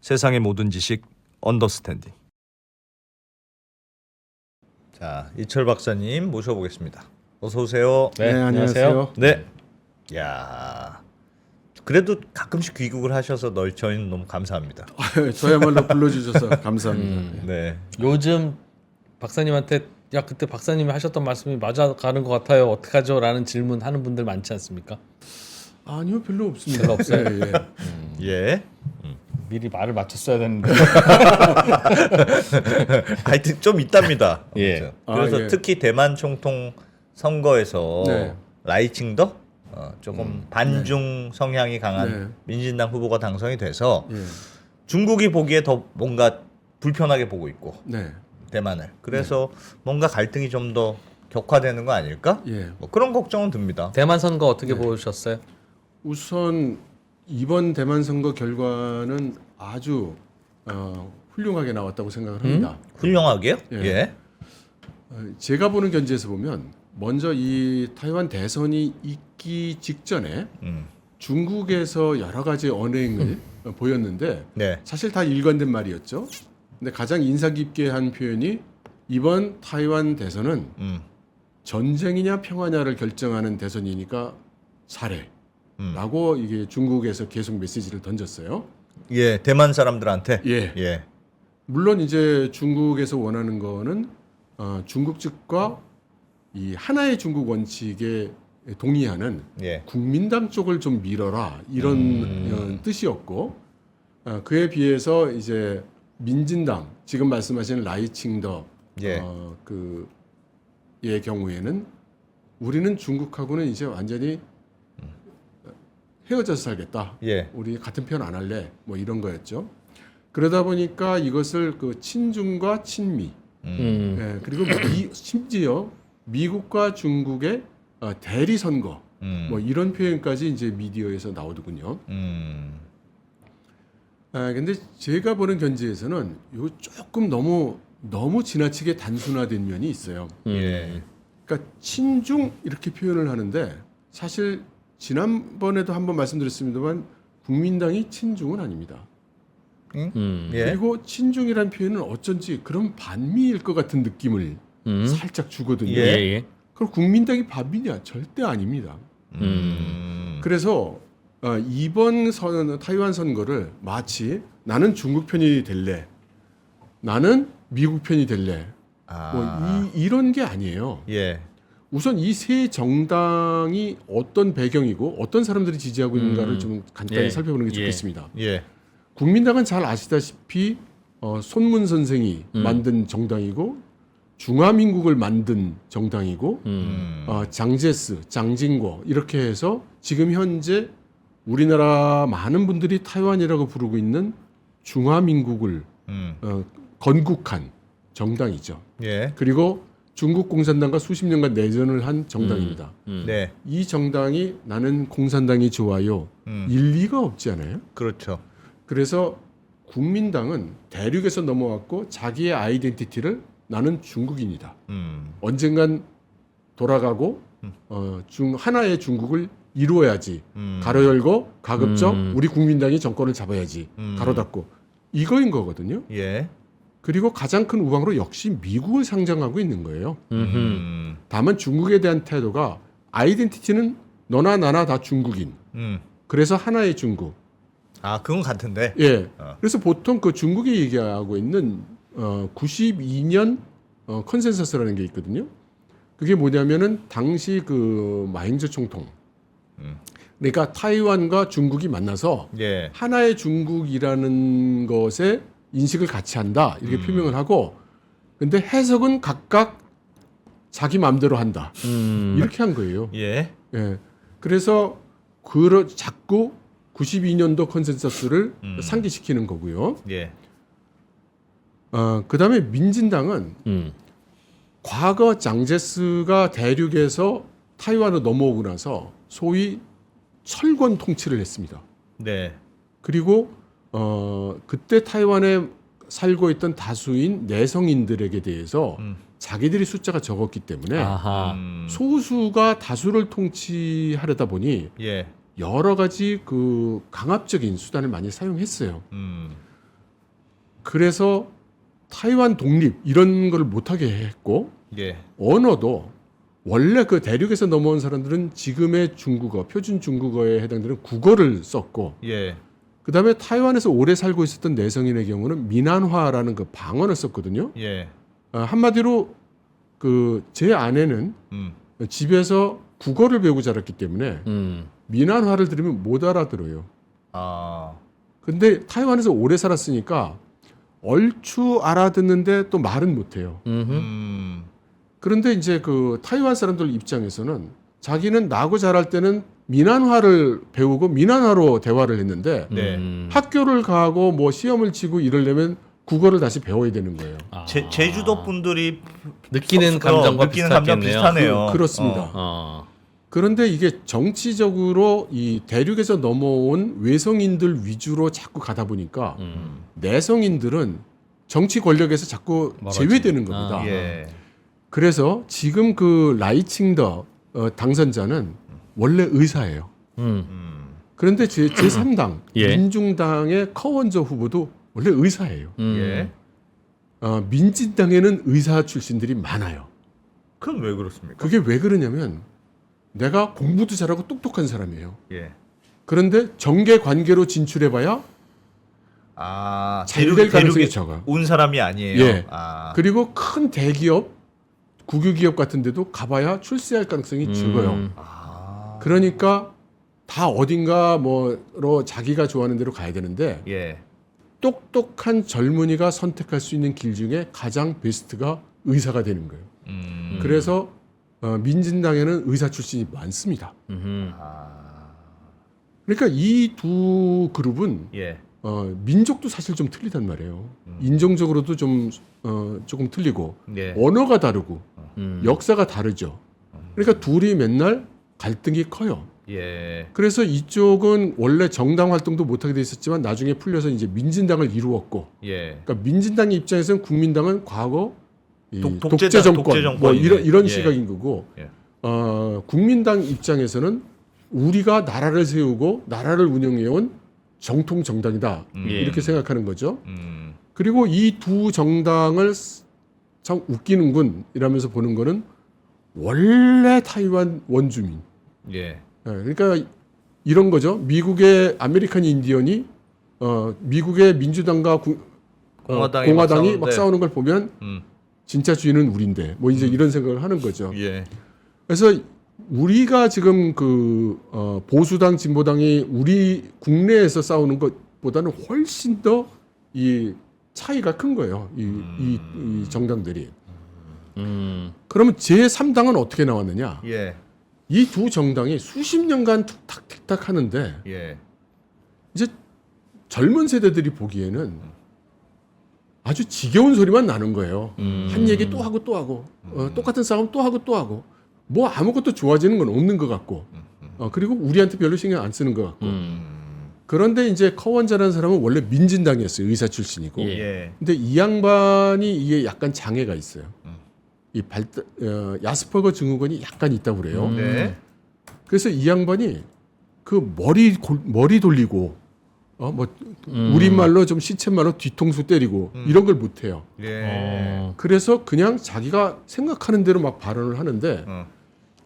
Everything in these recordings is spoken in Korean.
세상의 모든 지식 언더스탠딩. 자, 이철 박사님 모셔보겠습니다. 어서 오세요. 네, 안녕하세요. 네. 야, 그래도 가끔씩 귀국을 하셔서 저희는 너무 감사합니다. 저야말로 불러주셔서 감사합니다. 네. 요즘 박사님한테 야 그때 박사님이 하셨던 말씀이 맞아가는 것 같아요. 어떡하죠? 라는 질문 하는 분들 많지 않습니까? 아니요, 별로 없습니다. 별로 없어요? 예, 예. 예. 미리 말을 맞췄어야 되는데. 하여튼 좀 있답니다. 예. 그래서 아, 예. 특히 대만 총통 선거에서 네. 라이칭더 조금 반중 성향이 강한 네. 민진당 후보가 당선이 돼서 예. 중국이 보기에 더 뭔가 불편하게 보고 있고 네. 대만을. 그래서 뭔가 갈등이 좀 더 격화되는 거 아닐까? 예. 뭐 그런 걱정은 듭니다. 대만 선거 어떻게 보셨어요? 우선 이번 대만 선거 결과는 아주 훌륭하게 나왔다고 생각을 합니다. 훌륭하게요? 예. 예. 제가 보는 견지에서 보면 먼저 이 타이완 대선이 있기 직전에 중국에서 여러 가지 언행을 보였는데 네. 사실 다 일관된 말이었죠. 근데 가장 인상 깊게 한 표현이 이번 타이완 대선은 전쟁이냐 평화냐를 결정하는 대선이니까 잘해라고 이게 중국에서 계속 메시지를 던졌어요. 예, 대만 사람들한테. 예. 예. 물론 이제 중국에서 원하는 거는 중국 측과 이 하나의 중국 원칙에 동의하는 예. 국민당 쪽을 좀 밀어라 이런 뜻이었고 그에 비해서 이제 민진당 지금 말씀하신 라이칭더 예. 그의 경우에는 우리는 중국하고는 이제 완전히 헤어져서 살겠다. 예. 우리 같은 편 안 할래. 뭐 이런 거였죠. 그러다 보니까 이것을 그 친중과 친미 예, 그리고 심지어 미국과 중국의 대리 선거 뭐 이런 표현까지 이제 미디어에서 나오더군요. 근데 제가 보는 견지에서는 이거 조금 너무 지나치게 단순화된 면이 있어요. 예. 그러니까 친중 이렇게 표현을 하는데 사실 지난번에도 한번 말씀드렸습니다만 국민당이 친중은 아닙니다. 예. 그리고 친중이라는 표현은 어쩐지 그런 반미일 것 같은 느낌을 살짝 주거든요. 예. 그럼 국민당이 반미냐? 절대 아닙니다. 그래서 이번 타이완 선거를 마치 나는 중국 편이 될래, 나는 미국 편이 될래, 뭐 이런 게 아니에요. 예. 우선 이 세 정당이 어떤 배경이고 어떤 사람들이 지지하고 있는가를 좀 간단히 예. 살펴보는 게 예. 좋겠습니다. 예. 국민당은 잘 아시다시피 손문 선생이 만든 정당이고 중화민국을 만든 정당이고 장제스, 장진고 이렇게 해서 지금 현재 우리나라 많은 분들이 타이완이라고 부르고 있는 중화민국을 건국한 정당이죠. 예. 그리고 중국 공산당과 수십 년간 내전을 한 정당입니다. 네. 이 정당이 나는 공산당이 좋아요. 일리가 없지 않아요? 그렇죠. 그래서 국민당은 대륙에서 넘어왔고 자기의 아이덴티티를 나는 중국인이다. 언젠간 돌아가고 하나의 중국을 이루어야지. 가로 열고 가급적 우리 국민당이 정권을 잡아야지. 가로 닫고 이거인 거거든요. 예. 그리고 가장 큰 우방으로 역시 미국을 상정하고 있는 거예요. 다만 중국에 대한 태도가 아이덴티티는 너나 나나 다 중국인. 그래서 하나의 중국. 아, 그건 같은데. 예. 그래서 보통 그 중국이 얘기하고 있는 92년 컨센서스라는 게 있거든요. 그게 뭐냐면은 당시 그 마잉저 총통. 그러니까 타이완과 중국이 만나서 예. 하나의 중국이라는 것에 인식을 같이 한다. 이렇게 표명을 하고 근데 해석은 각각 자기 마음대로 한다. 이렇게 한 거예요. 예. 예. 그래서 자꾸 92년도 컨센서스를 상기시키는 거고요. 예. 그다음에 민진당은 과거 장제스가 대륙에서 타이완으로 넘어오고 나서 소위 철권 통치를 했습니다. 네. 그리고 그때 타이완에 살고 있던 다수인 내성인들에게 대해서 자기들이 숫자가 적었기 때문에 아하. 소수가 다수를 통치하려다 보니 예. 여러 가지 그 강압적인 수단을 많이 사용했어요. 그래서 타이완 독립 이런 걸 못하게 했고 예. 언어도 원래 그 대륙에서 넘어온 사람들은 지금의 중국어, 표준 중국어에 해당되는 국어를 썼고 예. 그다음에 타이완에서 오래 살고 있었던 내성인의 경우는 미난화라는 그 방언을 썼거든요. 예. 한마디로 그 제 아내는 집에서 국어를 배우고 자랐기 때문에 미난화를 들으면 못 알아들어요. 아. 근데 타이완에서 오래 살았으니까 얼추 알아듣는데 또 말은 못해요. 그런데 이제 그 타이완 사람들 입장에서는 자기는 나고 자랄 때는 미난화를 배우고 미난화로 대화를 했는데 네. 학교를 가고 뭐 시험을 치고 이러려면 국어를 다시 배워야 되는 거예요. 제주도 분들이 느끼는 감정과 느끼는 감정 비슷하겠네요. 비슷하네요. 그렇습니다. 그런데 이게 정치적으로 이 대륙에서 넘어온 외성인들 위주로 자꾸 가다 보니까 내성인들은 정치 권력에서 자꾸 제외되는 겁니다. 예. 그래서 지금 그 라이칭더 당선자는 원래 의사예요. 그런데 제3당 예. 민중당의 커원저 후보도 원래 의사예요. 예. 민진당에는 의사 출신들이 많아요. 그건 왜 그렇습니까? 그게 왜 그러냐면 내가 공부도 잘하고 똑똑한 사람이에요. 예. 그런데 정계 관계로 진출해봐야 아, 잘 될 가능성이 적어. 온 사람이 아니에요. 예. 아. 그리고 큰 대기업, 국유기업 같은 데도 가봐야 출세할 가능성이 적어요. 아. 그러니까 다 어딘가 뭐로 자기가 좋아하는 대로 가야 되는데 예. 똑똑한 젊은이가 선택할 수 있는 길 중에 가장 베스트가 의사가 되는 거예요. 그래서 민진당에는 의사 출신이 많습니다. 그러니까 이 두 그룹은 예. 민족도 사실 좀 틀리단 말이에요. 인종적으로도 좀 조금 틀리고 예. 언어가 다르고 역사가 다르죠. 그러니까 둘이 맨날 갈등이 커요. 예. 그래서 이쪽은 원래 정당 활동도 못하게 돼 있었지만 나중에 풀려서 이제 민진당을 이루었고, 예. 그러니까 민진당의 입장에서는 국민당은 과거 이 독재 정권 뭐 이런 예. 시각인 거고, 예. 국민당 입장에서는 우리가 나라를 세우고 나라를 운영해온 정통 정당이다 이렇게 생각하는 거죠. 그리고 이 두 정당을 참 웃기는군 이라면서 보는 거는 원래 타이완 원주민. 예. 그러니까 이런 거죠. 미국의 아메리칸 인디언이 미국의 민주당과 공화당이 막 싸우는 걸 보면 진짜 주인은 우리인데 뭐 이제 이런 생각을 하는 거죠. 예. 그래서 우리가 지금 그 보수당 진보당이 우리 국내에서 싸우는 것보다는 훨씬 더 이 차이가 큰 거예요. 이 정당들이. 그러면 제3당은 어떻게 나왔느냐? 예. 이 두 정당이 수십 년간 툭탁툭탁 하는데 예. 이제 젊은 세대들이 보기에는 아주 지겨운 소리만 나는 거예요. 한 얘기 또 하고 또 하고 똑같은 싸움 또 하고 또 하고 뭐 아무것도 좋아지는 건 없는 것 같고 그리고 우리한테 별로 신경 안 쓰는 것 같고 그런데 이제 커원자라는 사람은 원래 민진당이었어요. 의사 출신이고 예. 근데 이 양반이 이게 약간 장애가 있어요. 이 야스퍼거 증후군이 약간 있다고 그래요. 네. 그래서 이 양반이 그 머리 돌리고 우리말로 좀 시쳇말로 뒤통수 때리고 이런 걸 못해요. 예. 그래서 그냥 자기가 생각하는 대로 막 발언을 하는데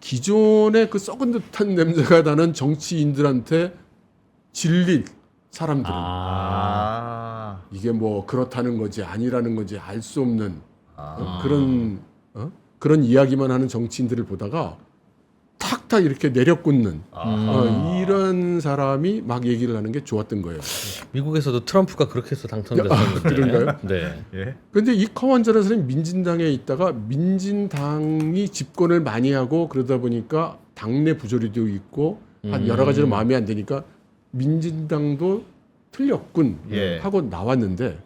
기존의 그 썩은 듯한 냄새가 나는 정치인들한테 질릴 사람들은 이게 뭐 그렇다는 거지 아니라는 거지 알 수 없는 그런 이야기만 하는 정치인들을 보다가 탁탁 이렇게 내려꽂는 이런 사람이 막 얘기를 하는 게 좋았던 거예요. 미국에서도 트럼프가 그렇게 해서 당선됐었는데. 그런가요? 네. 예. 그런데 이 커먼저라는 사람이 민진당에 있다가 민진당이 집권을 많이 하고 그러다 보니까 당내 부조리도 있고 한 여러 가지로 마음에 안 드니까 민진당도 틀렸군 하고 나왔는데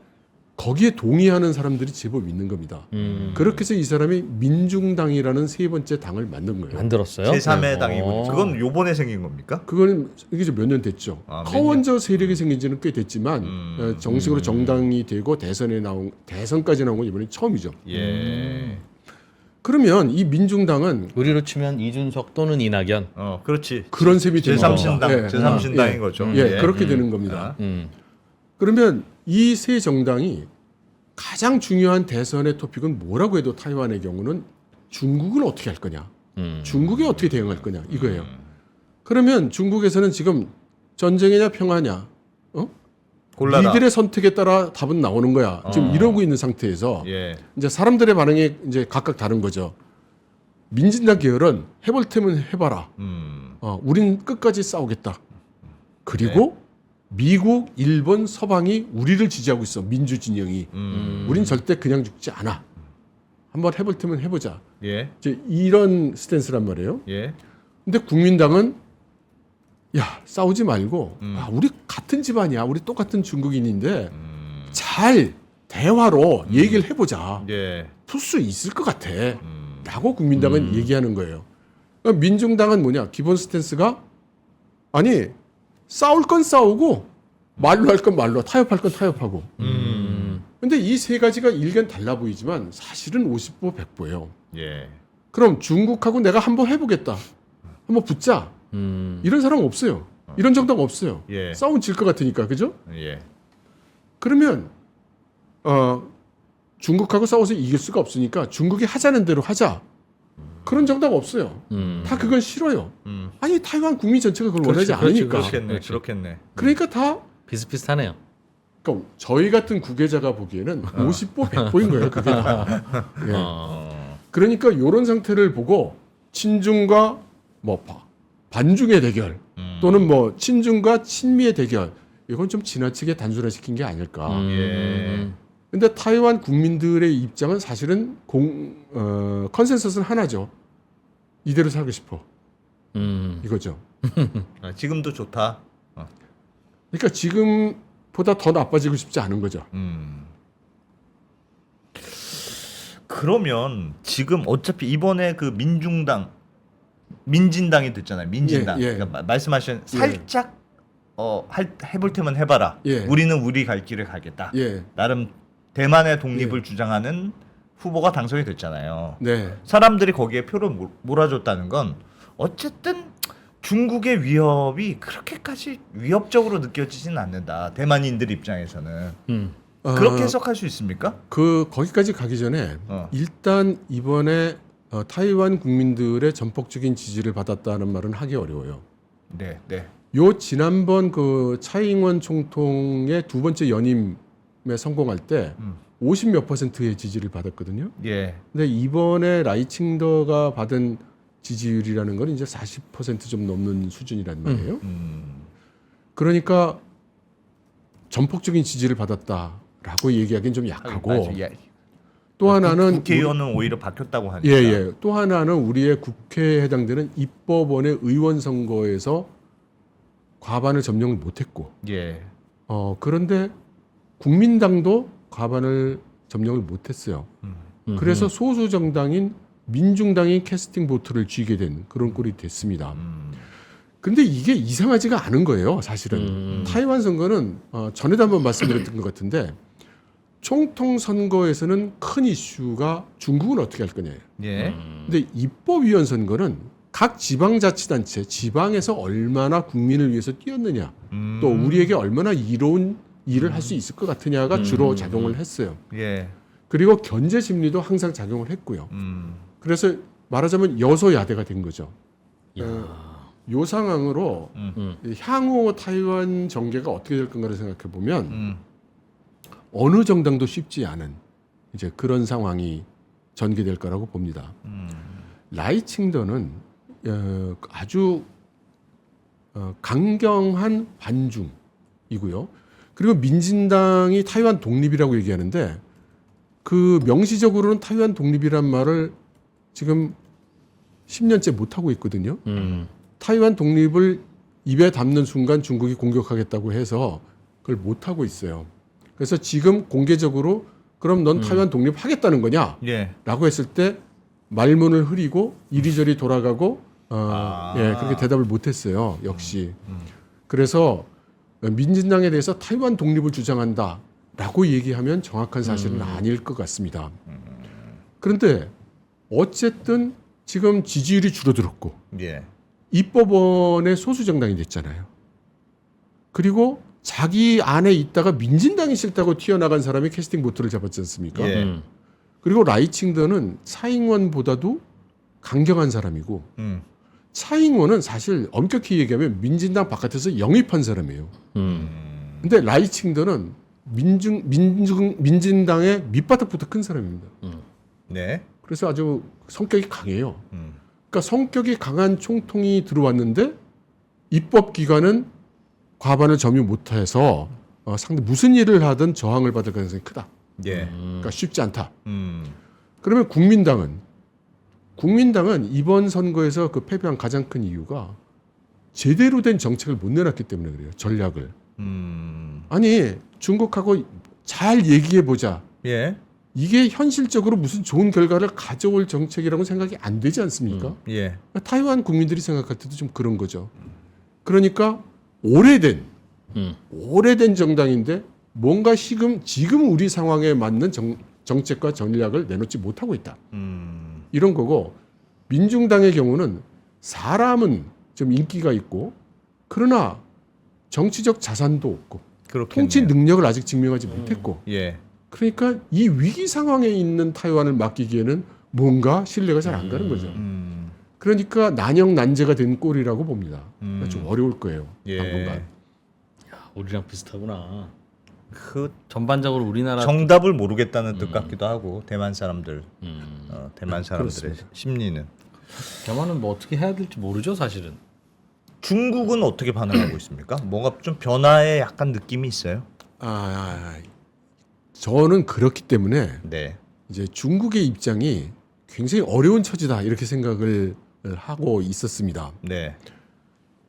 거기에 동의하는 사람들이 제법 있는 겁니다. 그렇게 해서 이 사람이 민중당이라는 세 번째 당을 만든 거예요. 만들었어요? 제3의 당이군요. 그건 요번에 생긴 겁니까? 그거는 이게 몇 년 됐죠. 몇 커원저 세력이 생긴 지는 꽤 됐지만 정식으로 정당이 되고 대선까지 나온 건 이번이 처음이죠. 예. 그러면 이 민중당은 우리로 치면 이준석 또는 이낙연. 그렇지. 그런 셈이 되는 제3신당, 거죠. 제3신당인 거죠. 그렇게 되는 겁니다. 음. 그러면 이 세 정당이 가장 중요한 대선의 토픽은 뭐라고 해도 타이완의 경우는 중국은 어떻게 할 거냐, 중국이 어떻게 대응할 거냐 이거예요. 그러면 중국에서는 지금 전쟁이냐 평화냐, 골라라. 니들의 선택에 따라 답은 나오는 거야. 지금 이러고 있는 상태에서 예. 이제 사람들의 반응이 이제 각각 다른 거죠. 민진당 계열은 해볼 테면 해봐라. 우린 끝까지 싸우겠다. 그리고 미국, 일본, 서방이 우리를 지지하고 있어. 민주 진영이. 우린 절대 그냥 죽지 않아. 한번 해볼 테면 해보자. 예. 이제 이런 스탠스란 말이에요. 예. 근데 국민당은 야 싸우지 말고 우리 같은 집안이야. 우리 똑같은 중국인인데 잘 대화로 얘기를 해보자. 예. 풀 수 있을 것 같아. 라고 국민당은 얘기하는 거예요. 그러니까 민중당은 뭐냐? 기본 스탠스가 아니 싸울 건 싸우고 말로 할 건 말로 타협할 건 타협하고. 근데 이 세 가지가 일견 달라 보이지만 사실은 50보 100보예요. 예. 그럼 중국하고 내가 한번 해보겠다. 한번 붙자. 이런 사람 없어요. 이런 정당 없어요. 예. 싸우면 질 것 같으니까. 그죠? 예. 그러면 중국하고 싸워서 이길 수가 없으니까 중국이 하자는 대로 하자. 그런 정당 없어요. 다 그건 싫어요. 아니 타이완 국민 전체가 그걸 원하지 않으니까. 그렇겠네. 그렇지. 그렇겠네. 그러니까 다 비슷비슷하네요. 그러니까 저희 같은 구계자가 보기에는 50보 100보인 거예요. 그게 다. 예. 그러니까 이런 상태를 보고 친중과 뭐 반중의 대결 또는 뭐 친중과 친미의 대결 이건 좀 지나치게 단순화시킨 게 아닐까. 예. 근데 타이완 국민들의 입장은 사실은 컨센서스는 하나죠. 이대로 살고 싶어. 이거죠. 지금도 좋다. 그러니까 지금보다 더 나빠지고 싶지 않은 거죠. 그러면 지금 어차피 이번에 그 민진당이 됐잖아요. 민진당. 예, 예. 그러니까 말씀하신 살짝 해볼 테면 해봐라. 예. 우리는 우리 갈 길을 가겠다. 예. 나름 대만의 독립을 주장하는 후보가 당선이 됐잖아요. 네. 사람들이 거기에 표를 몰아줬다는 건 어쨌든 중국의 위협이 그렇게까지 위협적으로 느껴지진 않는다. 대만인들 입장에서는 그렇게 해석할 수 있습니까? 거기까지 가기 전에 일단 이번에 타이완 국민들의 전폭적인 지지를 받았다는 말은 하기 어려워요. 네, 네. 요 지난번 그 차잉원 총통의 두 번째 연임에 성공할 때 50몇 %의 지지를 받았거든요. 예. 근데 이번에 라이칭더가 받은 지지율이라는 건 이제 40% 좀 넘는 수준이란 말이에요. 그러니까 전폭적인 지지를 받았다라고 얘기하기는 좀 약하고 또 하나는 국회의원은 오히려 바뀌었다고 하니까. 예. 또 하나는 우리의 국회에 해당되는 입법원의 의원 선거에서 과반을 점령을 못했고, 예. 그런데 국민당도 과반을 점령을 못했어요. 그래서 소수 정당인 민중당이 캐스팅 보트를 쥐게 된 그런 꼴이 됐습니다. 근데 이게 이상하지가 않은 거예요, 사실은. 타이완 선거는 전에도 한번 말씀드렸던 것 같은데 총통 선거에서는 큰 이슈가 중국은 어떻게 할 거냐예요. 예. 근데 입법위원 선거는 각 지방자치단체, 지방에서 얼마나 국민을 위해서 뛰었느냐, 또 우리에게 얼마나 이로운 일을 할 수 있을 것 같으냐가 주로 작용을 했어요. 예. 그리고 견제 심리도 항상 작용을 했고요. 그래서 말하자면 여소야대가 된 거죠. 요 상황으로 향후 타이완 정계가 어떻게 될 건가를 생각해 보면 어느 정당도 쉽지 않은 이제 그런 상황이 전개될 거라고 봅니다. 라이칭더는 아주 강경한 반중이고요. 그리고 민진당이 타이완 독립이라고 얘기하는데 그 명시적으로는 타이완 독립이란 말을 지금 10년째 못 하고 있거든요. 타이완 독립을 입에 담는 순간 중국이 공격하겠다고 해서 그걸 못 하고 있어요. 그래서 지금 공개적으로 그럼 넌 타이완 독립하겠다는 거냐? 예. 라고 했을 때 말문을 흐리고 이리저리 돌아가고 그렇게 대답을 못 했어요. 역시. 그래서 민진당에 대해서 타이완 독립을 주장한다라고 얘기하면 정확한 사실은 아닐 것 같습니다. 그런데 어쨌든 지금 지지율이 줄어들었고 예. 입법원의 소수 정당이 됐잖아요. 그리고 자기 안에 있다가 민진당이 싫다고 튀어나간 사람이 캐스팅 보트를 잡았지 않습니까? 예. 그리고 라이칭더는 차잉원보다도 강경한 사람이고 차잉원은 사실 엄격히 얘기하면 민진당 바깥에서 영입한 사람이에요. 근데 라이칭더는 민진당의 밑바닥부터 큰 사람입니다. 네. 그래서 아주 성격이 강해요. 그러니까 성격이 강한 총통이 들어왔는데 입법기관은 과반을 점유 못해서 상대 무슨 일을 하든 저항을 받을 가능성이 크다. 예. 그러니까 쉽지 않다. 음. 그러면 국민당은 이번 선거에서 그 패배한 가장 큰 이유가 제대로 된 정책을 못 내놨기 때문에 그래요. 전략을. 아니 중국하고 잘 얘기해 보자. 예. 이게 현실적으로 무슨 좋은 결과를 가져올 정책이라고 생각이 안 되지 않습니까? 예. 타이완 국민들이 생각할 때도 좀 그런 거죠. 그러니까 오래된 정당인데 뭔가 지금 우리 상황에 맞는 정책과 전략을 내놓지 못하고 있다. 이런 거고 민중당의 경우는 사람은 좀 인기가 있고 그러나 정치적 자산도 없고 그렇겠네요. 통치 능력을 아직 증명하지 못했고 예. 그러니까 이 위기 상황에 있는 타이완을 맡기기에는 뭔가 신뢰가 잘 안 가는 거죠. 그러니까 난영난제가 된 꼴이라고 봅니다. 좀 어려울 거예요. 예. 당분간. 야, 우리랑 비슷하구나. 그 전반적으로 우리나라 정답을 모르겠다는 뜻 같기도 하고 대만 사람들, 대만 사람들의 그렇습니다. 심리는. 대만은 뭐 어떻게 해야 될지 모르죠, 사실은. 중국은 어떻게 반응하고 있습니까? 뭔가 좀 변화의 약간 느낌이 있어요? 저는 그렇기 때문에 네. 이제 중국의 입장이 굉장히 어려운 처지다 이렇게 생각을 하고 있었습니다. 네.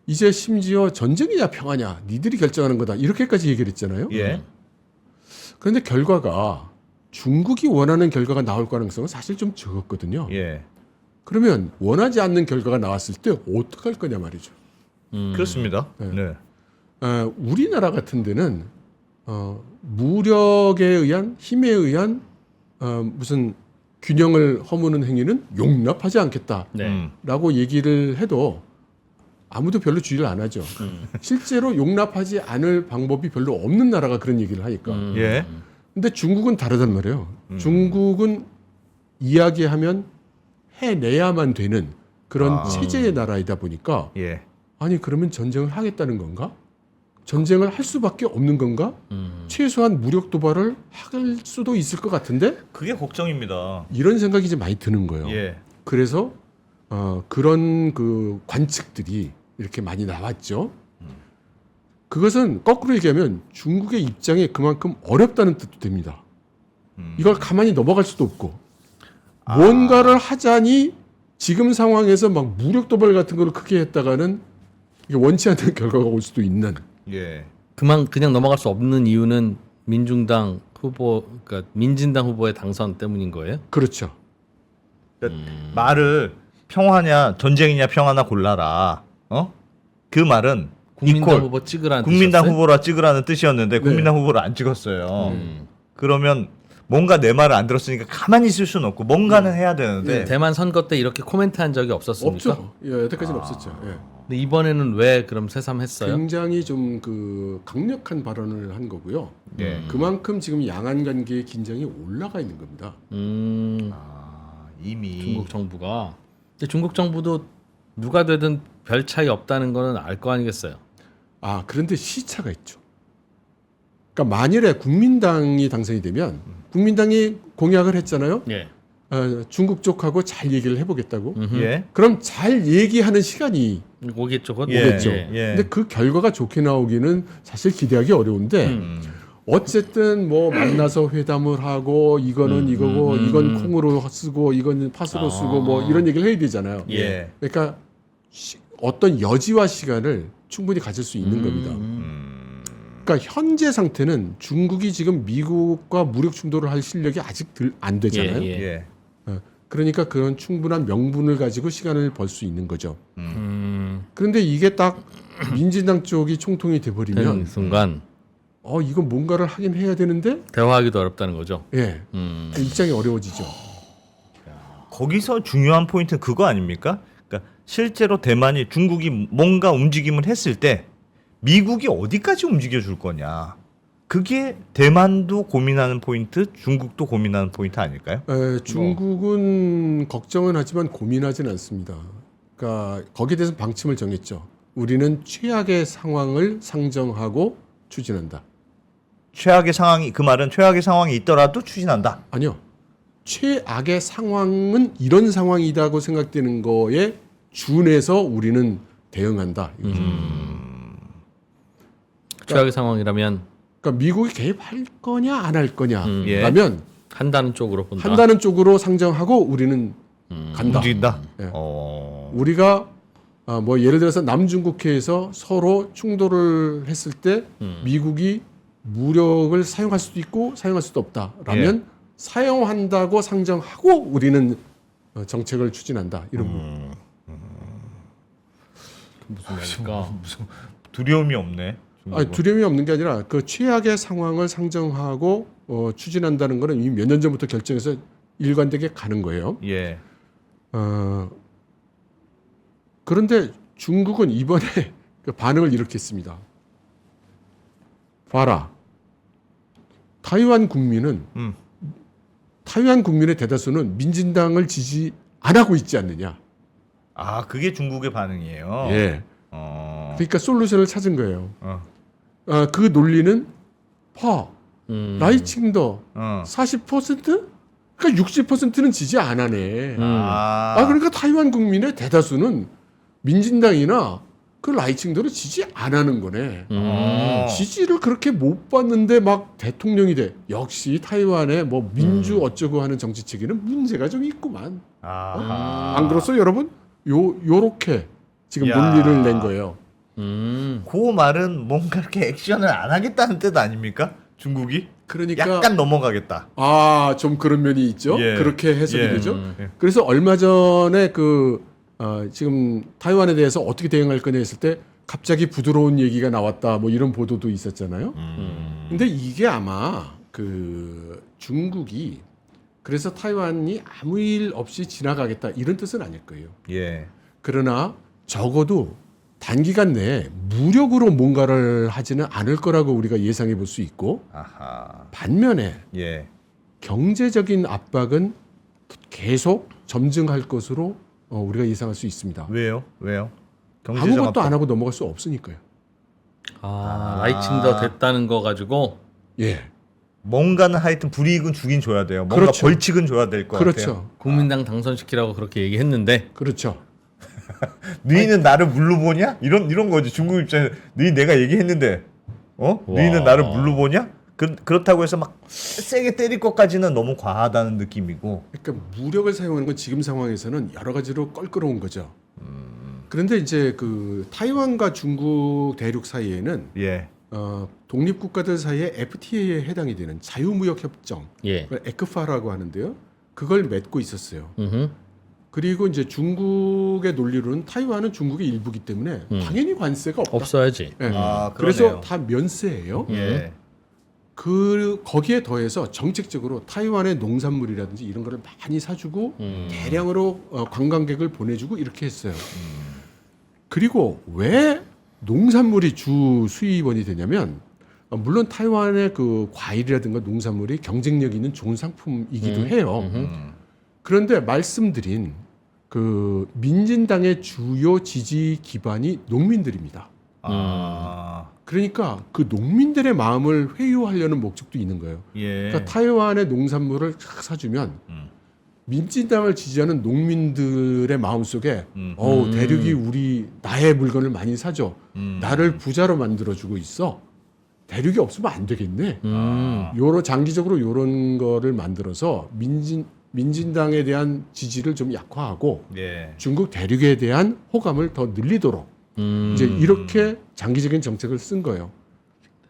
이제 심지어 전쟁이냐 평화냐 니들이 결정하는 거다 이렇게까지 얘기를 했잖아요. 예. 그런데 결과가 중국이 원하는 결과가 나올 가능성은 사실 좀 적었거든요. 예. 그러면 원하지 않는 결과가 나왔을 때 어떡할 거냐 말이죠. 그렇습니다. 네. 네. 우리나라 같은 데는 무력에 의한 힘에 의한 무슨 균형을 허무는 행위는 용납하지 않겠다라고 네. 얘기를 해도 아무도 별로 주의를 안 하죠. 실제로 용납하지 않을 방법이 별로 없는 나라가 그런 얘기를 하니까. 예. 근데 중국은 다르단 말이에요. 중국은 이야기하면 해내야만 되는 그런 체제의 나라이다 보니까 예. 아니 그러면 전쟁을 하겠다는 건가? 전쟁을 할 수밖에 없는 건가? 최소한 무력 도발을 할 수도 있을 것 같은데 그게 걱정입니다. 이런 생각이 이제 많이 드는 거예요. 예. 그래서 그런 그 관측들이 이렇게 많이 나왔죠. 그것은 거꾸로 얘기하면 중국의 입장이 그만큼 어렵다는 뜻도 됩니다. 이걸 가만히 넘어갈 수도 없고 뭔가를 하자니 지금 상황에서 막 무력 도발 같은 걸 크게 했다가는 이게 원치 않는 결과가 올 수도 있는. 예. 그냥 넘어갈 수 없는 이유는 민중당 후보, 그러니까 민진당 후보의 당선 때문인 거예요? 그렇죠. 그러니까 말을 평화냐 전쟁이냐 평화나 골라라. 그 말은 국민당 이퀄. 후보 찍으라는 국민당 뜻이었어요? 후보라 찍으라는 뜻이었는데 국민당 후보를 안 찍었어요. 그러면 뭔가 내 말을 안 들었으니까 가만히 있을 수는 없고 뭔가는 해야 되는데 대만 선거 때 이렇게 코멘트한 적이 없었습니까? 없죠. 예, 여태까지는 없었죠. 예. 근데 이번에는 왜 그럼 새삼했어요? 굉장히 좀 그 강력한 발언을 한 거고요. 예. 그만큼 지금 양안 관계의 긴장이 올라가 있는 겁니다. 이미 중국 정부가. 근데 중국 정부도 누가 되든 별 차이 없다는 거는 알 거 아니겠어요? 그런데 시차가 있죠. 그러니까 만일에 국민당이 당선이 되면 국민당이 공약을 했잖아요. 예. 중국 쪽하고 잘 얘기를 해보겠다고. 예. 그럼 잘 얘기하는 시간이 오겠죠. 그건 예. 오겠죠. 예. 근데 그 결과가 좋게 나오기는 사실 기대하기 어려운데 어쨌든 뭐 만나서 회담을 하고 이거는 이거고 이건 콩으로 쓰고 이건 팥으로 쓰고 뭐 이런 얘기를 해야 되잖아요. 예. 그러니까 어떤 여지와 시간을 충분히 가질 수 있는 겁니다. 그러니까 현재 상태는 중국이 지금 미국과 무력 충돌을 할 실력이 아직 안 되잖아요. 예. 예. 그러니까 그런 충분한 명분을 가지고 시간을 벌 수 있는 거죠. 그런데 이게 딱 민진당 쪽이 총통이 되는 돼버리면 순간 이건 뭔가를 하긴 해야 되는데 대화하기도 어렵다는 거죠. 예 입장이 어려워지죠. 거기서 중요한 포인트는 그거 아닙니까? 그러니까 실제로 대만이 중국이 뭔가 움직임을 했을 때 미국이 어디까지 움직여 줄 거냐. 그게 대만도 고민하는 포인트, 중국도 고민하는 포인트 아닐까요? 중국은 걱정은 하지만 고민하진 않습니다. 그러니까 거기에 대해서 방침을 정했죠. 우리는 최악의 상황을 상정하고 추진한다. 최악의 상황이 그 말은 최악의 상황이 있더라도 추진한다. 아니요. 최악의 상황은 이런 상황이라고 생각되는 거에 준해서 우리는 대응한다. 최악의 상황이라면 그러니까 미국이 개입할 거냐 안 할 거냐. 예. 라면 한다는 쪽으로 본다. 한다는 쪽으로 상정하고 우리는 간다. 움직인다. 예. 어. 우리가 뭐 예를 들어서 남중국해에서 서로 충돌을 했을 때 미국이 무력을 사용할 수도 있고 사용할 수도 없다라면 사용한다고 상정하고 우리는 정책을 추진한다. 이런 거. 무슨 말일까? 무슨 두려움이 없네. 아니, 두려움이 없는 게 아니라 그 최악의 상황을 상정하고 추진한다는 거는 이미 몇 년 전부터 결정해서 일관되게 가는 거예요. 예. 그런데 중국은 이번에 그 반응을 이렇게 했습니다. 봐라. 타이완 국민의 대다수는 민진당을 지지 안 하고 있지 않느냐. 아, 그게 중국의 반응이에요. 예. 그러니까 솔루션을 찾은 거예요. 그 논리는 라이칭더 40%? 그러니까 60%는 지지 안 하네. 그러니까 타이완 국민의 대다수는 민진당이나 그 라이칭더를 지지 안 하는 거네. 지지를 그렇게 못 받는데 막 대통령이 돼. 역시 타이완의 뭐 민주 어쩌고 하는 정치 체계는 문제가 좀 있구만. 안 그렇소, 여러분? 요렇게 지금 논리를 낸 거예요. 그 말은 뭔가 이렇게 액션을 안 하겠다는 뜻 아닙니까? 중국이? 그러니까 약간 넘어가겠다. 좀 그런 면이 있죠. 예. 그렇게 해석이 예. 되죠. 그래서 얼마 전에 지금 타이완에 대해서 어떻게 대응할 거냐 했을 때 갑자기 부드러운 얘기가 나왔다. 뭐 이런 보도도 있었잖아요. 근데 이게 아마 그 중국이 그래서 타이완이 아무 일 없이 지나가겠다 이런 뜻은 아닐 거예요. 예. 그러나 적어도 단기간 내에 무력으로 뭔가를 하지는 않을 거라고 우리가 예상해 볼 수 있고 아하. 반면에 예. 경제적인 압박은 계속 점증할 것으로 우리가 예상할 수 있습니다. 왜요? 경제적 아무것도 압박. 안 하고 넘어갈 수 없으니까요. 라이칭더 됐다는 거 가지고 예. 뭔가는 하여튼 불이익은 주긴 줘야 돼요. 뭔가 그렇죠. 벌칙은 줘야 될 것 그렇죠. 같아요. 국민당 당선시키라고 그렇게 얘기했는데 그렇죠. 너희는 나를 물로 보냐? 이런 거지. 중국 입장에 너희 내가 얘기했는데 너희는 나를 물로 보냐? 그렇다고 해서 막 세게 때릴 것까지는 너무 과하다는 느낌이고. 그러니까 무력을 사용하는 건 지금 상황에서는 여러 가지로 껄끄러운 거죠. 그런데 이제 그 타이완과 중국 대륙 사이에는 예. 독립국가들 사이에 FTA에 해당이 되는 자유무역협정, 에크파라고 하는데요. 그걸 맺고 있었어요. 그리고 이제 중국의 논리로는 타이완은 중국의 일부이기 때문에 당연히 관세가 없다. 없어야지. 예. 그러네요. 그래서 다 면세예요. 예. 거기에 더해서 정책적으로 타이완의 농산물이라든지 이런 거를 많이 사주고 대량으로 관광객을 보내주고 이렇게 했어요. 그리고 왜 농산물이 주 수입원이 되냐면 물론 타이완의 그 과일이라든가 농산물이 경쟁력 있는 좋은 상품이기도 해요. 그런데 말씀드린 그 민진당의 주요 지지 기반이 농민들입니다. 그러니까 그 농민들의 마음을 회유하려는 목적도 있는 거예요. 예. 그러니까 타이완의 농산물을 싹 사주면 민진당을 지지하는 농민들의 마음속에 대륙이 나의 물건을 많이 사줘. 나를 부자로 만들어주고 있어. 대륙이 없으면 안 되겠네. 요런 장기적으로 요런 거를 만들어서 민진당에 대한 지지를 좀 약화하고 예. 중국 대륙에 대한 호감을 더 늘리도록 이제 이렇게 장기적인 정책을 쓴 거예요.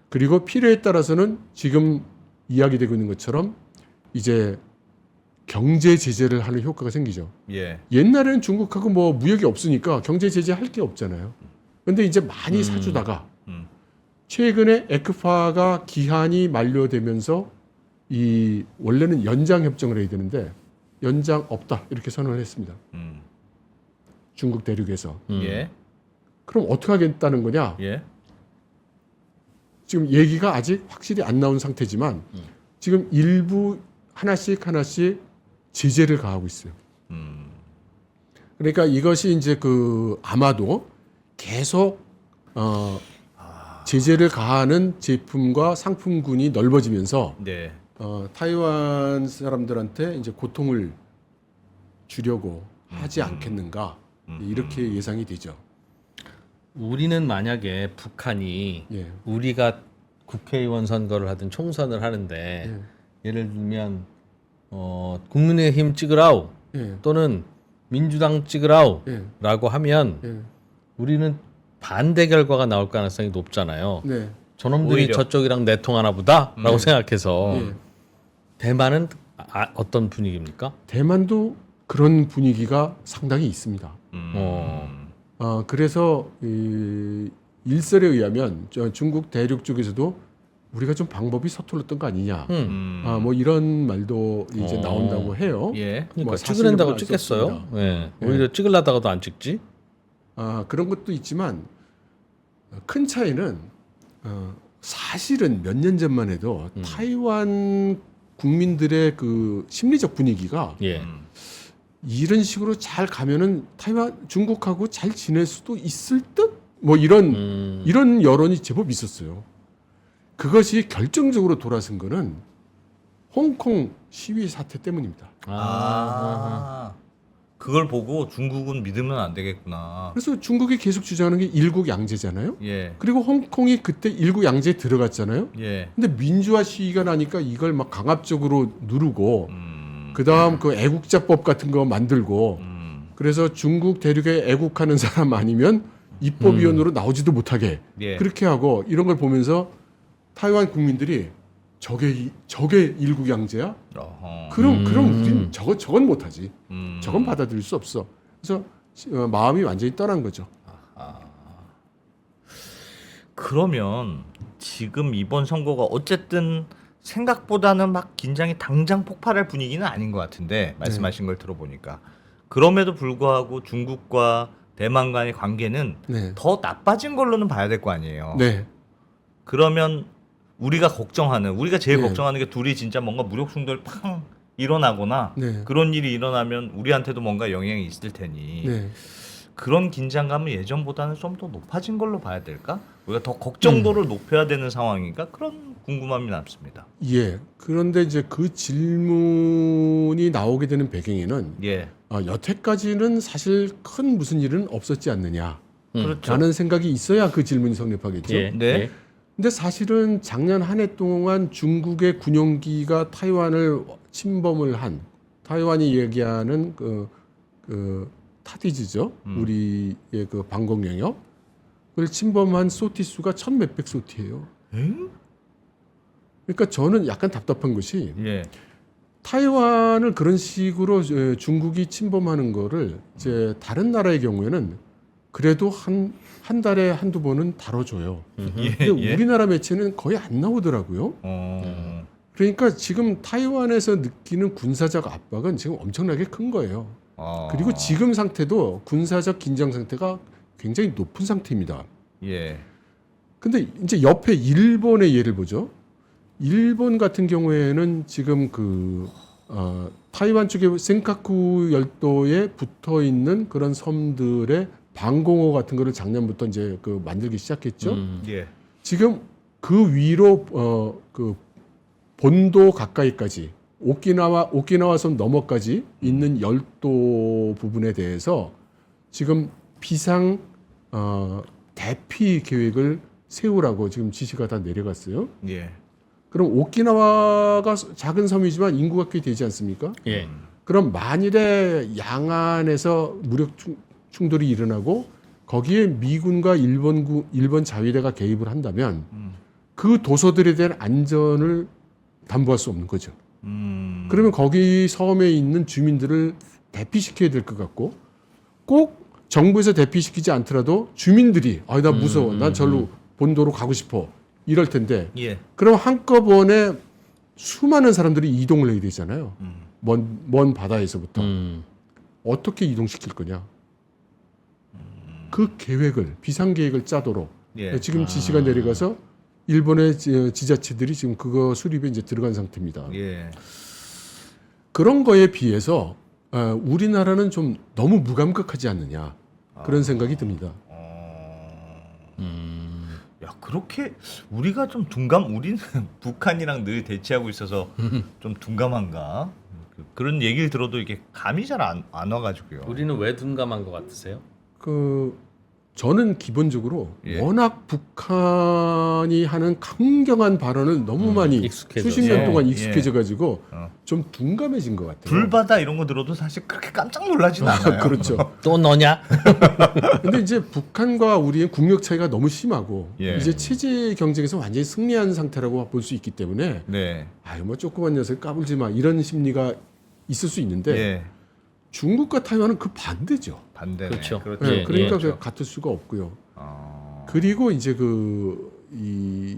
그리고 필요에 따라서는 지금 이야기되고 있는 것처럼 이제 경제 제재를 하는 효과가 생기죠. 예. 옛날에는 중국하고 뭐 무역이 없으니까 경제 제재 할 게 없잖아요. 근데 이제 많이 사주다가 최근에 에크파가 기한이 만료되면서 이 원래는 연장 협정을 해야 되는데 연장 없다 이렇게 선언을 했습니다. 중국 대륙에서. 예. 그럼 어떻게 하겠다는 거냐? 예. 지금 얘기가 아직 확실히 안 나온 상태지만 지금 일부 하나씩 제재를 가하고 있어요. 그러니까 이것이 이제 그 아마도 계속 제재를 가하는 제품과 상품군이 넓어지면서 네. 타이완 사람들한테 이제 고통을 주려고 하지 않겠는가 이렇게 예상이 되죠. 우리는 만약에 북한이 예. 우리가 국회의원 선거를 하든 총선을 하는데 예. 예를 들면 국민의힘 찍으라우 예. 또는 민주당 찍으라우라고 예. 하면 예. 우리는 반대 결과가 나올 가능성이 높잖아요. 네. 저놈들이 오히려. 저쪽이랑 내통하나 보다라고 생각해서 예. 대만은 어떤 분위기입니까? 대만도 그런 분위기가 상당히 있습니다. 그래서 일설에 의하면 중국 대륙 쪽에서도 우리가 좀 방법이 서툴렀던 거 아니냐. 뭐 이런 말도 이제 나온다고 해요. 예. 그러니까 뭐 찍으랜다고 사실은 알수 찍겠어요? 없습니다. 예. 오히려 찍으려다가도 안 찍지? 그런 것도 있지만 큰 차이는 사실은 몇 년 전만 해도 타이완 국민들의 그 심리적 분위기가 예. 이런 식으로 잘 가면은 타이완 중국하고 잘 지낼 수도 있을 듯 뭐 이런 여론이 제법 있었어요. 그것이 결정적으로 돌아선 거는 홍콩 시위 사태 때문입니다. 그걸 보고 중국은 믿으면 안 되겠구나. 그래서 중국이 계속 주장하는 게 일국 양제잖아요. 예. 그리고 홍콩이 그때 일국 양제에 들어갔잖아요. 예. 근데 민주화 시위가 나니까 이걸 막 강압적으로 누르고 그다음 그 애국자법 같은 거 만들고 그래서 중국 대륙에 애국하는 사람 아니면 입법위원으로 나오지도 못하게 예. 그렇게 하고 이런 걸 보면서 타이완 국민들이 저게 일국 양제야? 어허. 그럼 우린 저건 못하지. 음. 저건 받아들일 수 없어. 그래서 마음이 완전히 떠난 거죠. 그러면 지금 이번 선거가 어쨌든 생각보다는 막 긴장이 당장 폭발할 분위기는 아닌 것 같은데 말씀하신 걸 들어보니까 그럼에도 불구하고 중국과 대만 간의 관계는 네. 더 나빠진 걸로는 봐야 될 거 아니에요. 네. 그러면 우리가 제일 네. 걱정하는 게 둘이 진짜 뭔가 무력 충돌 팡 일어나거나 네. 그런 일이 일어나면 우리한테도 뭔가 영향이 있을 테니 네. 그런 긴장감은 예전보다는 좀 더 높아진 걸로 봐야 될까? 우리가 더 걱정도를 높여야 되는 상황인가? 그런 궁금함이 남습니다. 예. 그런데 이제 그 질문이 나오게 되는 배경에는 예, 여태까지는 사실 큰 무슨 일은 없었지 않느냐. 그렇죠. 라는 생각이 있어야 그 질문이 성립하겠죠. 예. 네. 예. 근데 사실은 작년 한 해 동안 중국의 군용기가 타이완을 침범을 한 타이완이 얘기하는 그 타디즈죠. 우리의 그 방공 영역을 침범한 소티 수가 1,000몇백 소티예요. 응? 그러니까 저는 약간 답답한 것이 예, 타이완을 그런 식으로 중국이 침범하는 거를 이제 다른 나라의 경우에는 그래도 한 달에 한두 번은 다뤄줘요. 예, 근데 우리나라 매체는 거의 안 나오더라고요. 그러니까 지금 타이완에서 느끼는 군사적 압박은 지금 엄청나게 큰 거예요. 그리고 지금 상태도 군사적 긴장 상태가 굉장히 높은 상태입니다. 예, 근데 이제 옆에 일본의 예를 보죠. 일본 같은 경우에는 지금 타이완 쪽에 센카쿠 열도에 붙어 있는 그런 섬들의 방공호 같은 거를 작년부터 이제 만들기 시작했죠. 예, 지금 그 위로 그 본도 가까이까지 오키나와 섬 너머까지 있는 열도 부분에 대해서 지금 비상 대피 계획을 세우라고 지금 지시가 다 내려갔어요. 예, 그럼 오키나와가 작은 섬이지만 인구가 꽤 되지 않습니까? 예. 그럼 만일에 양안에서 무력 충돌이 일어나고 거기에 미군과 일본 자위대가 개입을 한다면 그 도서들에 대한 안전을 담보할 수 없는 거죠. 그러면 거기 섬에 있는 주민들을 대피시켜야 될 것 같고 꼭 정부에서 대피시키지 않더라도 주민들이 나 무서워, 난 절로 본도로 가고 싶어 이럴 텐데 예, 그럼 한꺼번에 수많은 사람들이 이동을 해야 되잖아요. 먼 바다에서부터 어떻게 이동시킬 거냐? 그 계획을 비상 계획을 짜도록 예. 지금 지시가 내려가서 일본의 지자체들이 지금 그거 수립에 이제 들어간 상태입니다. 예. 그런 거에 비해서 우리나라는 좀 너무 무감각하지 않느냐 그런 생각이 듭니다. 야, 그렇게 우리가 좀 우리는 북한이랑 늘 대치하고 있어서 좀 둔감한가? 그런 얘기를 들어도 이게 감이 잘 안 와가지고요. 우리는 왜 둔감한 것 같으세요? 저는 기본적으로 예. 워낙 북한이 하는 강경한 발언을 너무 많이 익숙해져서. 수십 년 동안 예. 익숙해져가지고 어. 좀 둔감해진 것 같아요. 불바다 이런 거 들어도 사실 그렇게 깜짝 놀라진 않아요. 그렇죠. 또 너냐? 근데 이제 북한과 우리의 국력 차이가 너무 심하고 예. 이제 체제 경쟁에서 완전히 승리한 상태라고 볼 수 있기 때문에 네. 아유 뭐 조그만 녀석 까불지 마 이런 심리가 있을 수 있는데 예. 중국과 타이완은 그 반대죠. 반대네. 그렇죠. 그렇죠. 네, 예, 그러니까 그렇죠. 그 같을 수가 없고요. 어. 그리고 이제 이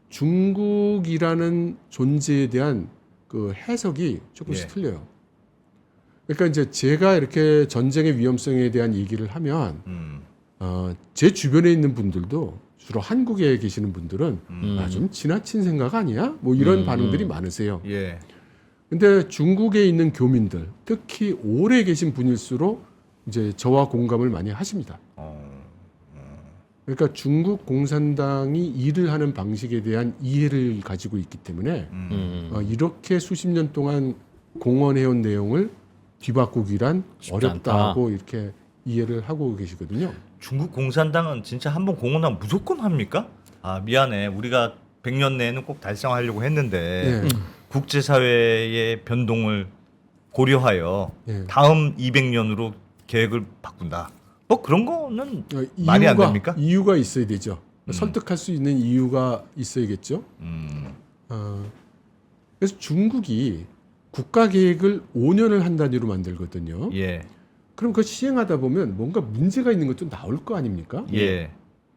중국이라는 존재에 대한 그 해석이 조금씩 예. 틀려요. 그러니까 이제 제가 이렇게 전쟁의 위험성에 대한 얘기를 하면 제 주변에 있는 분들도 주로 한국에 계시는 분들은 좀 지나친 생각 아니야? 뭐 이런 반응들이 많으세요. 예. 근데 중국에 있는 교민들, 특히 오래 계신 분일수록 이제 저와 공감을 많이 하십니다. 그러니까 중국 공산당이 일을 하는 방식에 대한 이해를 가지고 있기 때문에 이렇게 수십 년 동안 공언해온 내용을 뒤바꾸기란 쉽지 어렵다고 이렇게 이해를 하고 계시거든요. 중국 공산당은 진짜 한번 공언하면 무조건 합니까? 아, 미안해. 우리가 100년 내에는 꼭 달성하려고 했는데 예. 국제사회의 변동을 고려하여 예. 다음 200년으로 계획을 바꾼다. 뭐 그런 거는 말이 안 됩니까? 이유가 있어야 되죠. 설득할 수 있는 이유가 있어야겠죠. 그래서 중국이 국가 계획을 5년을 한 단위로 만들거든요. 예. 그럼 그거 시행하다 보면 뭔가 문제가 있는 것도 나올 거 아닙니까? 예.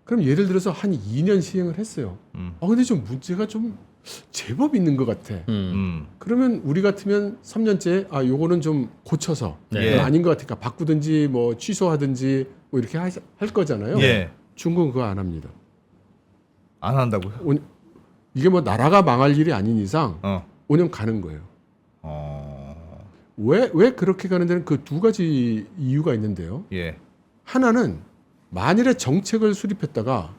그럼 예를 들어서 한 2년 시행을 했어요. 근데 좀 문제가 좀 제법 있는 것 같아. 그러면 우리 같으면 3년째 요거는 좀 고쳐서 네. 아닌 것 같으니까 바꾸든지 뭐 취소하든지 뭐 이렇게 할 거잖아요. 예. 중국은 그거 안 합니다. 안 한다고요? 이게 뭐 나라가 망할 일이 아닌 이상 어. 5년 가는 거예요. 왜 그렇게 가는 데는 그 두 가지 이유가 있는데요. 예. 하나는 만일에 정책을 수립했다가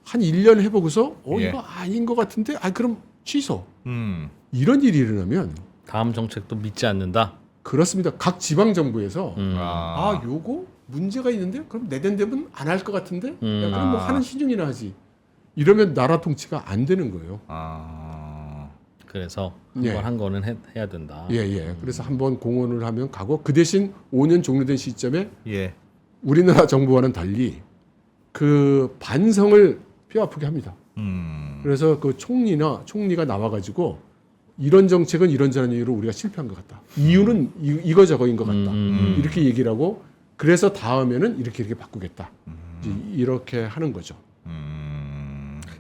한 1년 해보고서 예. 이거 아닌 것 같은데 그럼 취소. 이런 일이 일어나면 다음 정책도 믿지 않는다. 그렇습니다. 각 지방 정부에서 아. 요거 문제가 있는데 그럼 내년되면 안 할 것 같은데 야, 그럼 뭐 아. 하는 시중이나 하지. 이러면 나라 통치가 안 되는 거예요. 그래서 예. 한번 한 거는 해야 된다. 예. 그래서 한번 공언을 하면 가고 그 대신 5년 종료된 시점에 예. 우리나라 정부와는 달리 그 반성을 뼈아프게 합니다. 그래서 그 총리가 나와가지고 이런 정책은 이런저런 이유로 우리가 실패한 것 같다. 이유는 이거 저거인 것 같다. 이렇게 얘기를 하고 그래서 다음에는 이렇게 바꾸겠다. 이제 이렇게 하는 거죠.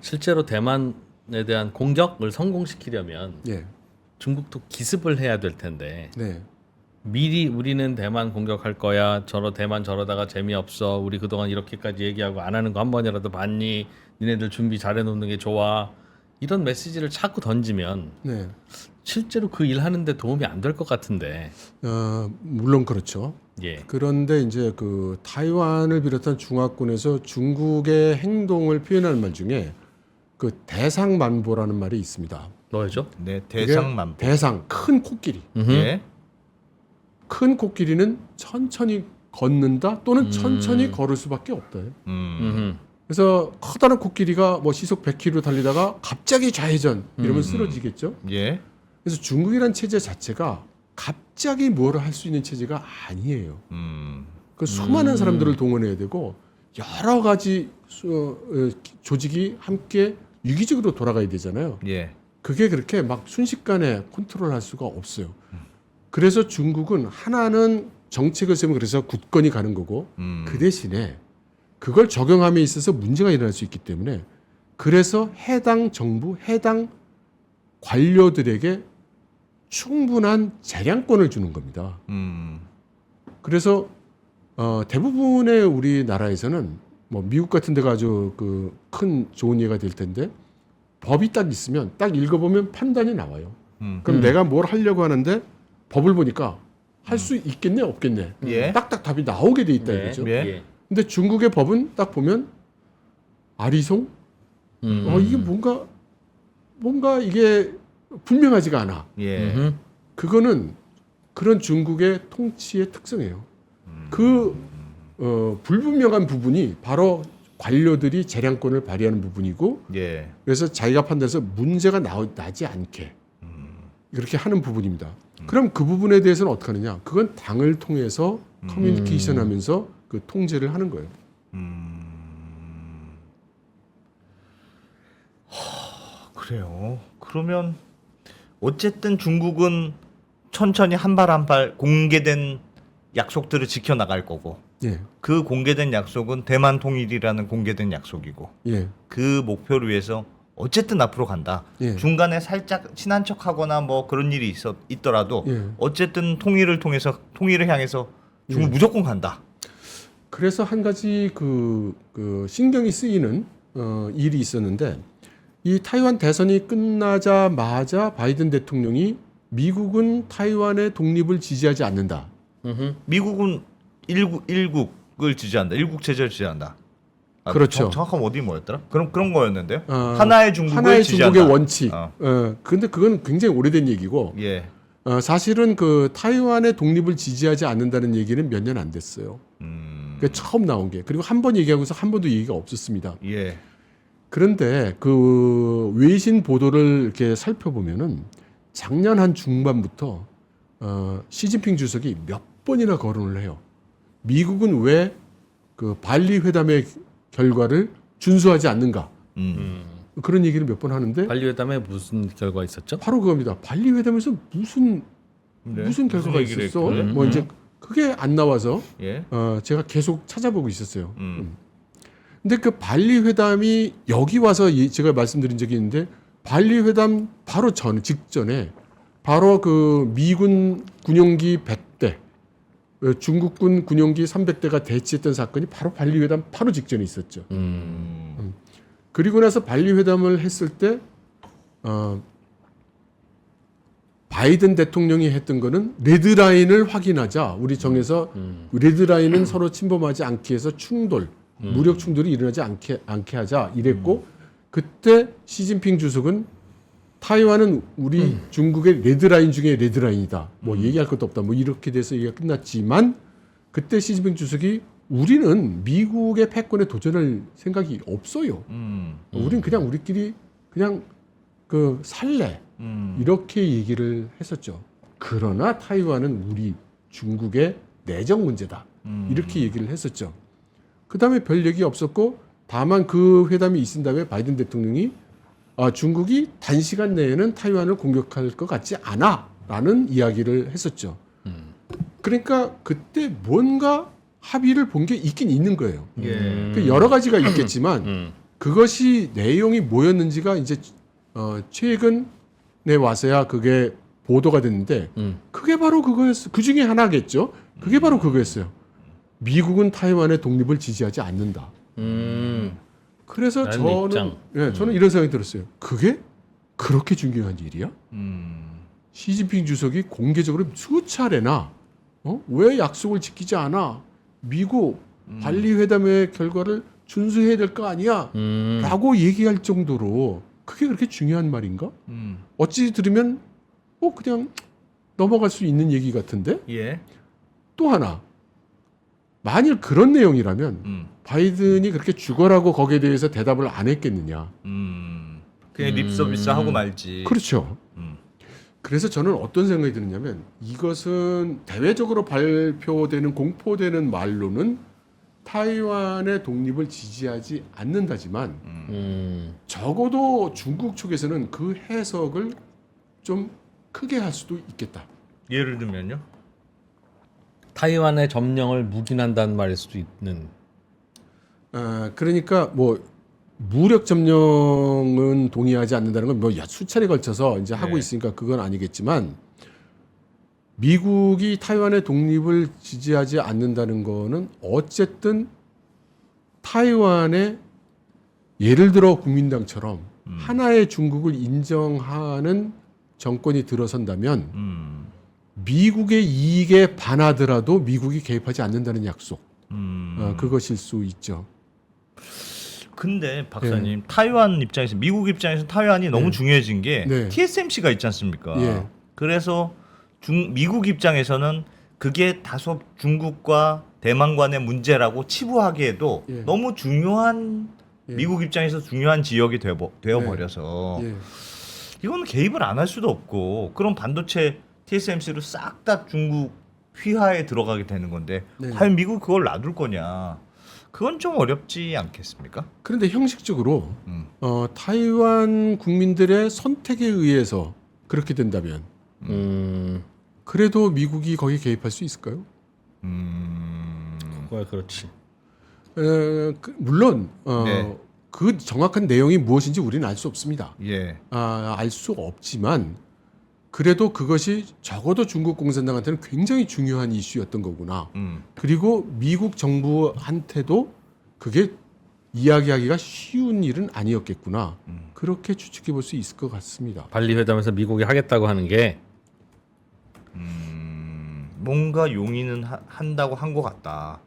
실제로 대만에 대한 공격을 성공시키려면 예. 중국도 기습을 해야 될 텐데 네. 미리 우리는 대만 공격할 거야. 대만 저러다가 재미없어. 우리 그동안 이렇게까지 얘기하고 안 하는 거 한 번이라도 봤니? 니네들 준비 잘해 놓는 게 좋아. 이런 메시지를 자꾸 던지면 네. 실제로 그 일 하는데 도움이 안 될 것 같은데. 물론 그렇죠. 예. 그런데 이제 그 타이완을 비롯한 중화권에서 중국의 행동을 표현하는 말 중에 그 대상만보라는 말이 있습니다. 뭐죠? 네. 그게 대상만. 대상 큰 코끼리. 예. 큰 코끼리는 천천히 걷는다 또는 천천히 걸을 수밖에 없다. 그래서 커다란 코끼리가 뭐 시속 100km 달리다가 갑자기 좌회전 이러면 쓰러지겠죠. 예. 그래서 중국이란 체제 자체가 갑자기 뭐를 할 수 있는 체제가 아니에요. 그 수많은 사람들을 동원해야 되고 여러 가지 조직이 함께 유기적으로 돌아가야 되잖아요. 예. 그게 그렇게 막 순식간에 컨트롤할 수가 없어요. 그래서 중국은 하나는 정책을 세우면 그래서 굳건히 가는 거고 그 대신에 그걸 적용함에 있어서 문제가 일어날 수 있기 때문에 그래서 해당 정부, 해당 관료들에게 충분한 재량권을 주는 겁니다. 그래서 대부분의 우리나라에서는 뭐 미국 같은 데가 아주 그 큰 좋은 예가 될 텐데 법이 딱 있으면 딱 읽어보면 판단이 나와요. 그럼 음. 내가 뭘 하려고 하는데 법을 보니까 할 수 있겠네 없겠네. 예. 딱딱 답이 나오게 돼 있다 네. 이거죠. 예. 근데 중국의 법은 딱 보면 아리송? 이게 뭔가 이게 분명하지가 않아. 예. 그거는 그런 중국의 통치의 특성이에요. 그 불분명한 부분이 바로 관료들이 재량권을 발휘하는 부분이고, 예. 그래서 자기가 판단해서 문제가 나지 않게 그렇게 하는 부분입니다. 그럼 그 부분에 대해서는 어떻게 하느냐? 그건 당을 통해서 커뮤니케이션하면서 그 통제를 하는 거예요. 그래요. 그러면 어쨌든 중국은 천천히 한 발 한 발 공개된 약속들을 지켜 나갈 거고, 예, 그 공개된 약속은 대만 통일이라는 공개된 약속이고, 예, 그 목표를 위해서 어쨌든 앞으로 간다. 예. 중간에 살짝 친한 척하거나 뭐 그런 일이 있더라도 예. 어쨌든 통일을 향해서 중국 무조건 간다. 그래서 한 가지 그 신경이 쓰이는 일이 있었는데, 이 타이완 대선이 끝나자마자 바이든 대통령이 미국은 타이완의 독립을 지지하지 않는다. 미국은 일국을 지지한다. 일국 체제를 지지한다. 그렇죠. 정확하면 어디 뭐였더라? 그런 거였는데요. 어, 하나의 중국을 하나의 지지한다. 중국의 원칙. 어. 근데 그건 굉장히 오래된 얘기고, 예. 사실은 그 타이완의 독립을 지지하지 않는다는 얘기는 몇 년 안 됐어요. 그게 처음 나온 게. 그리고 한 번 얘기하고서 한 번도 얘기가 없었습니다. 예. 그런데 그 외신 보도를 이렇게 살펴보면은 작년 한 중반부터 시진핑 주석이 몇 번이나 거론을 해요. 미국은 왜 그 발리 회담의 결과를 준수하지 않는가? 그런 얘기를 몇 번 하는데 발리 회담에 무슨 결과 있었죠? 바로 그겁니다. 발리 회담에서 무슨 결과가 얘기를 있었어? 했길래? 뭐 이제 그게 안 나와서 예. 제가 계속 찾아보고 있었어요. 근데 그 발리 회담이 여기 와서 제가 말씀드린 적이 있는데, 발리 회담 바로 직전에 바로 그 미군 군용기 100대, 중국군 군용기 300대가 대치했던 사건이 바로 발리 회담 바로 직전에 있었죠. 그리고 나서 발리 회담을 했을 때 바이든 대통령이 했던 거는 레드라인을 확인하자. 우리 정에서 레드라인은 서로 침범하지 않게 해서 무력 충돌이 일어나지 않게 하자 이랬고, 그때 시진핑 주석은 타이완은 우리 중국의 레드라인 중에 레드라인이다. 뭐 얘기할 것도 없다. 뭐 이렇게 돼서 얘기가 끝났지만, 그때 시진핑 주석이 우리는 미국의 패권에 도전할 생각이 없어요. 우리는 그냥 우리끼리 그냥 그 살래. 이렇게 얘기를 했었죠. 그러나 타이완은 우리 중국의 내정 문제다. 이렇게 얘기를 했었죠. 그 다음에 별 얘기 없었고, 다만 그 회담이 있은 다음에 바이든 대통령이 중국이 단시간 내에는 타이완을 공격할 것 같지 않아 라는 이야기를 했었죠. 그러니까 그때 뭔가 합의를 본 게 있긴 있는 거예요. 예. 그 여러 가지가 있겠지만 그것이 내용이 뭐였는지가 이제 최근에 와서야 그게 보도가 됐는데, 그게 바로 그거였어. 그 중에 하나겠죠. 그게 바로 그거였어요. 미국은 타이완의 독립을 지지하지 않는다. 그래서 저는 이런 생각이 들었어요. 그게 그렇게 중요한 일이야? 시진핑 주석이 공개적으로 수차례나 왜 약속을 지키지 않아? 미국 발리 회담의 결과를 준수해야 될 거 아니야? 라고 얘기할 정도로 그게 그렇게 중요한 말인가? 어찌 들으면 그냥 넘어갈 수 있는 얘기 같은데? 예. 또 하나, 만일 그런 내용이라면 바이든이 그렇게 죽어라고 거기에 대해서 대답을 안 했겠느냐? 그냥 립 서비스 하고 말지. 그렇죠. 그래서 저는 어떤 생각이 드느냐면, 이것은 대외적으로 발표되는 공포되는 말로는 타이완의 독립을 지지하지 않는다지만 적어도 중국 쪽에서는 그 해석을 좀 크게 할 수도 있겠다. 예를 들면요. 타이완의 점령을 묵인한다는 말일 수도 있는. 그러니까 뭐 무력 점령은 동의하지 않는다는 건 뭐 수차례 걸쳐서 이제 하고 네. 있으니까 그건 아니겠지만, 미국이 타이완의 독립을 지지하지 않는다는 거는 어쨌든 타이완의 예를 들어 국민당처럼 하나의 중국을 인정하는 정권이 들어선다면 미국의 이익에 반하더라도 미국이 개입하지 않는다는 약속. 그것일 수 있죠. 근데 박사님 타이완 입장에서 미국 입장에서 타이완이 너무 중요해진 게 TSMC가 있지 않습니까? 예. 그래서 미국 입장에서는 그게 다소 중국과 대만 간의 문제라고 치부하기에도 너무 중요한 미국 입장에서 중요한 지역이 되어 버려서 이건 개입을 안 할 수도 없고 그럼 반도체 TSMC로 싹 다 중국 휘하에 들어가게 되는 건데 과연 미국 그걸 놔둘 거냐? 그건 좀 어렵지 않겠습니까? 그런데 형식적으로 타이완 국민들의 선택에 의해서 그렇게 된다면 그래도 미국이 거기 개입할 수 있을까요? 그거야 그렇지. 물론 그 정확한 내용이 무엇인지 우리는 알 수 없습니다. 예. 알 수 없지만 그래도 그것이 적어도 중국 공산당한테는 굉장히 중요한 이슈였던 거구나. 그리고 미국 정부한테도 그게 이야기하기가 쉬운 일은 아니었겠구나. 그렇게 추측해 볼 수 있을 것 같습니다. 발리 회담에서 미국이 하겠다고 하는 게 뭔가 용인은 한다고 한 것 같다.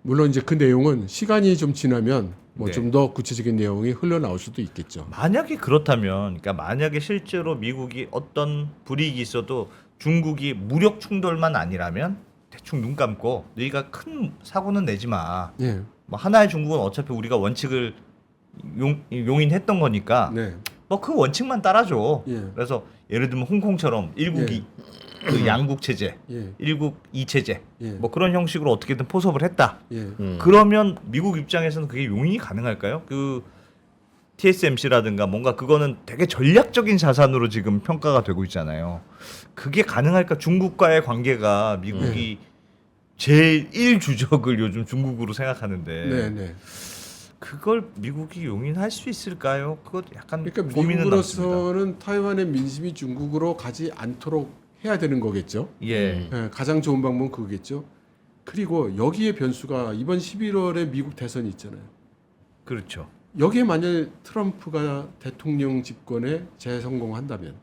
물론 이제 그 내용은 시간이 좀 지나면 뭐 좀 더 구체적인 내용이 흘러나올 수도 있겠죠. 만약에 그렇다면, 그러니까 만약에 실제로 미국이 어떤 불이익이 있어도 중국이 무력 충돌만 아니라면 대충 눈 감고 너희가 큰 사고는 내지 마. 예. 뭐 하나의 중국은 어차피 우리가 원칙을 용인했던 거니까 뭐 그 원칙만 따라줘. 그래서 예를 들면 홍콩처럼 일국이 그 양국 체제, 일국 이 체제, 뭐 그런 형식으로 어떻게든 포섭을 했다. 그러면 미국 입장에서는 그게 용인이 가능할까요? 그 TSMC라든가 뭔가 그거는 되게 전략적인 자산으로 지금 평가가 되고 있잖아요. 그게 가능할까? 중국과의 관계가 미국이 제일 1주적을 요즘 중국으로 생각하는데 그걸 미국이 용인할 수 있을까요? 그거 약간 그러니까 고민은 남습니다. 미국으로서는 타이완의 민심이 중국으로 가지 않도록 해야 되는 거겠죠. 가장 좋은 방법은 그거겠죠. 그리고 여기에 변수가 이번 11월에 미국 대선이 있잖아요. 그렇죠. 여기에 만약 트럼프가 대통령 집권에 재성공한다면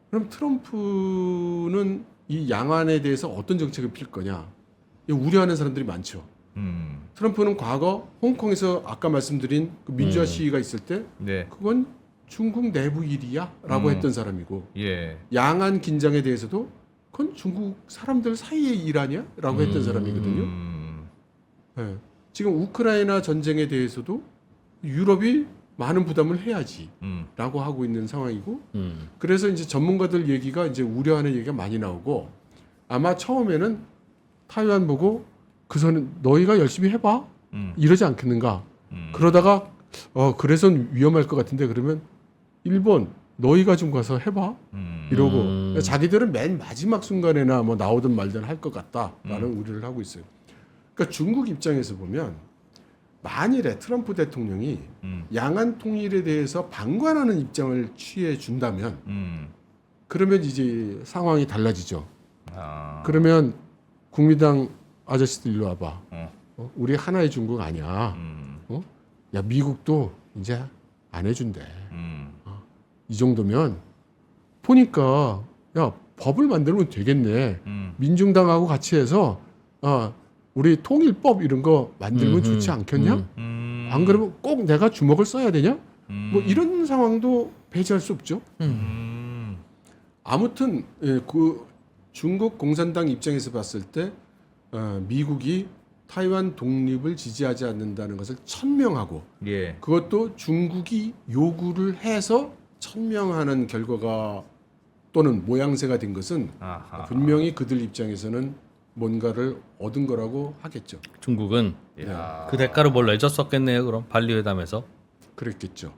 그럼 트럼프는 이 양안에 대해서 어떤 정책을 필 거냐 우려하는 사람들이 많죠. 트럼프는 과거 홍콩에서 아까 말씀드린 그 민주화 시위가 있을 때 그건 중국 내부 일이야라고 했던 사람이고 양안 긴장에 대해서도 그건 중국 사람들 사이의 일 아니야라고 했던 사람이거든요. 지금 우크라이나 전쟁에 대해서도 유럽이 많은 부담을 해야지라고 하고 있는 상황이고 그래서 이제 전문가들 얘기가 이제 우려하는 얘기가 많이 나오고 아마 처음에는 타이완 보고 그 선은 너희가 열심히 해봐 이러지 않겠는가 그러다가 그래서 위험할 것 같은데 그러면 일본 너희가 좀 가서 해봐 이러고 자기들은 맨 마지막 순간에나 뭐 나오든 말든 할 것 같다라는 우려를 하고 있어요. 그러니까 중국 입장에서 보면 만일에 트럼프 대통령이 양안 통일에 대해서 방관하는 입장을 취해 준다면 그러면 이제 상황이 달라지죠. 그러면 국민당 아저씨들 일로 와봐. 우리 하나의 중국 아니야. 야 미국도 이제 안 해준대. 이 정도면 보니까 야 법을 만들면 되겠네. 민중당하고 같이 해서 우리 통일법 이런 거 만들면 좋지 않겠냐? 안 그러면 꼭 내가 주먹을 써야 되냐? 뭐 이런 상황도 배제할 수 없죠. 아무튼 그 중국 공산당 입장에서 봤을 때 미국이 타이완 독립을 지지하지 않는다는 것을 천명하고 그것도 중국이 요구를 해서 천명하는 결과가 또는 모양새가 된 것은 분명히 그들 입장에서는 뭔가를 얻은 거라고 하겠죠. 중국은 그 대가로 뭘 내줬었겠네요. 그럼 발리 회담에서 그랬겠죠.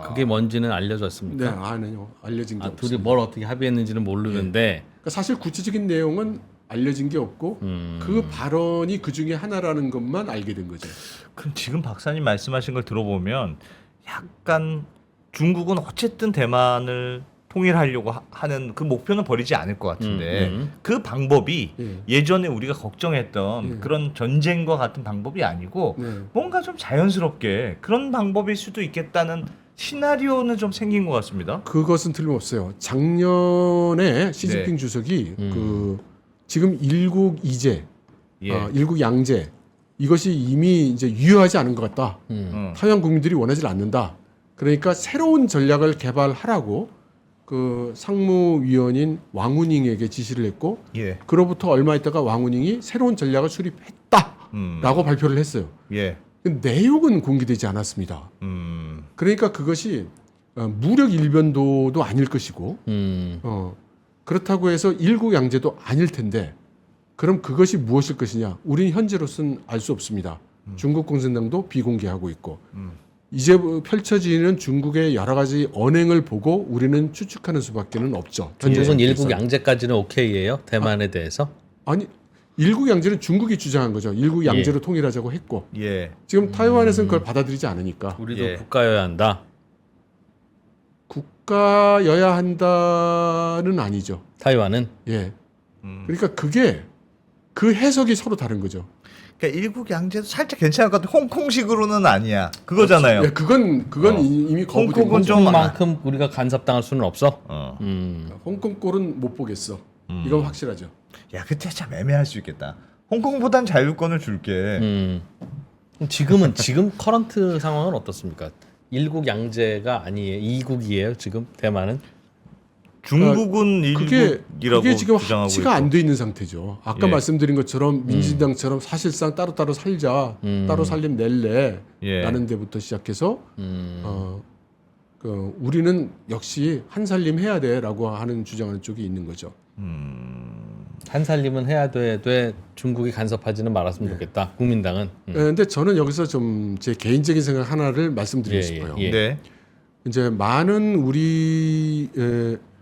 그게 뭔지는 알려졌습니까? 네, 아니요. 알려진 게 없습니다. 둘이 뭘 어떻게 합의했는지는 모르는데 그러니까 사실 구체적인 내용은 알려진 게 없고 그 발언이 그 중에 하나라는 것만 알게 된 거죠. 그럼 지금 박사님 말씀하신 걸 들어보면 약간 중국은 어쨌든 대만을 통일하려고 하는 그 목표는 버리지 않을 것 같은데 음. 그 방법이 예. 예전에 우리가 걱정했던 예. 그런 전쟁과 같은 방법이 아니고 네. 뭔가 좀 자연스럽게 그런 방법일 수도 있겠다는 시나리오는 좀 생긴 것 같습니다. 그것은 틀림없어요. 작년에 시진핑 네. 주석이 그 지금 일국 이제, 예. 일국 양제 이것이 이미 이제 유효하지 않은 것 같다. 타이완 국민들이 원하지 않는다. 그러니까 새로운 전략을 개발하라고 그 상무위원인 왕우닝에게 지시를 했고, 예. 그로부터 얼마 있다가 왕우닝이 새로운 전략을 수립했다라고 발표를 했어요. 예. 근데 내용은 공개되지 않았습니다. 그러니까 그것이 무력 일변도도 아닐 것이고, 그렇다고 해서 일국 양제도 아닐 텐데, 그럼 그것이 무엇일 것이냐? 우리는 현재로서는 알 수 없습니다. 중국 공산당도 비공개하고 있고, 이제 펼쳐지는 중국의 여러 가지 언행을 보고 우리는 추측하는 수밖에는 없죠. 중국은 일국 상태에서는. 양제까지는 오케이예요. 대만에 대해서. 아니, 일국 양제는 중국이 주장한 거죠. 일국 양제로 통일하자고 했고, 예. 지금 타이완에서는 그걸 받아들이지 않으니까 우리도 예. 국가여야 한다. 국가여야 한다는 아니죠. 타이완은. 예. 그러니까 그게 그 해석이 서로 다른 거죠. 그러니까 일국 양제도 살짝 괜찮을 것 같아. 홍콩식으로는 아니야. 그거잖아요. 예, 그건 이미 거부된 홍콩은 거죠. 좀 만큼 우리가 간섭당할 수는 없어. 어. 홍콩 꼴은 못 보겠어. 이건 확실하죠. 야, 그때 참 애매할 수 있겠다. 홍콩보단 자유권을 줄게. 지금 커런트 상황은 어떻습니까? 일국 양제가 아니에요. 이국이에요. 지금 대만은. 중국은 그게 일국이라고 지금 주장하고 합치가 있고. 안 돼 있는 상태죠. 아까 예. 말씀드린 것처럼 민진당처럼 사실상 따로따로 살자, 따로 살림 낼래 예. 라는 데부터 시작해서 우리는 역시 한 살림 해야 돼라고 하는 주장하는 쪽이 있는 거죠. 한 살림은 해야 돼 중국이 간섭하지는 말았으면 좋겠다. 국민당은. 그런데 저는 여기서 좀 제 개인적인 생각 하나를 말씀드리고 예, 싶어요. 예. 네. 이제 많은 우리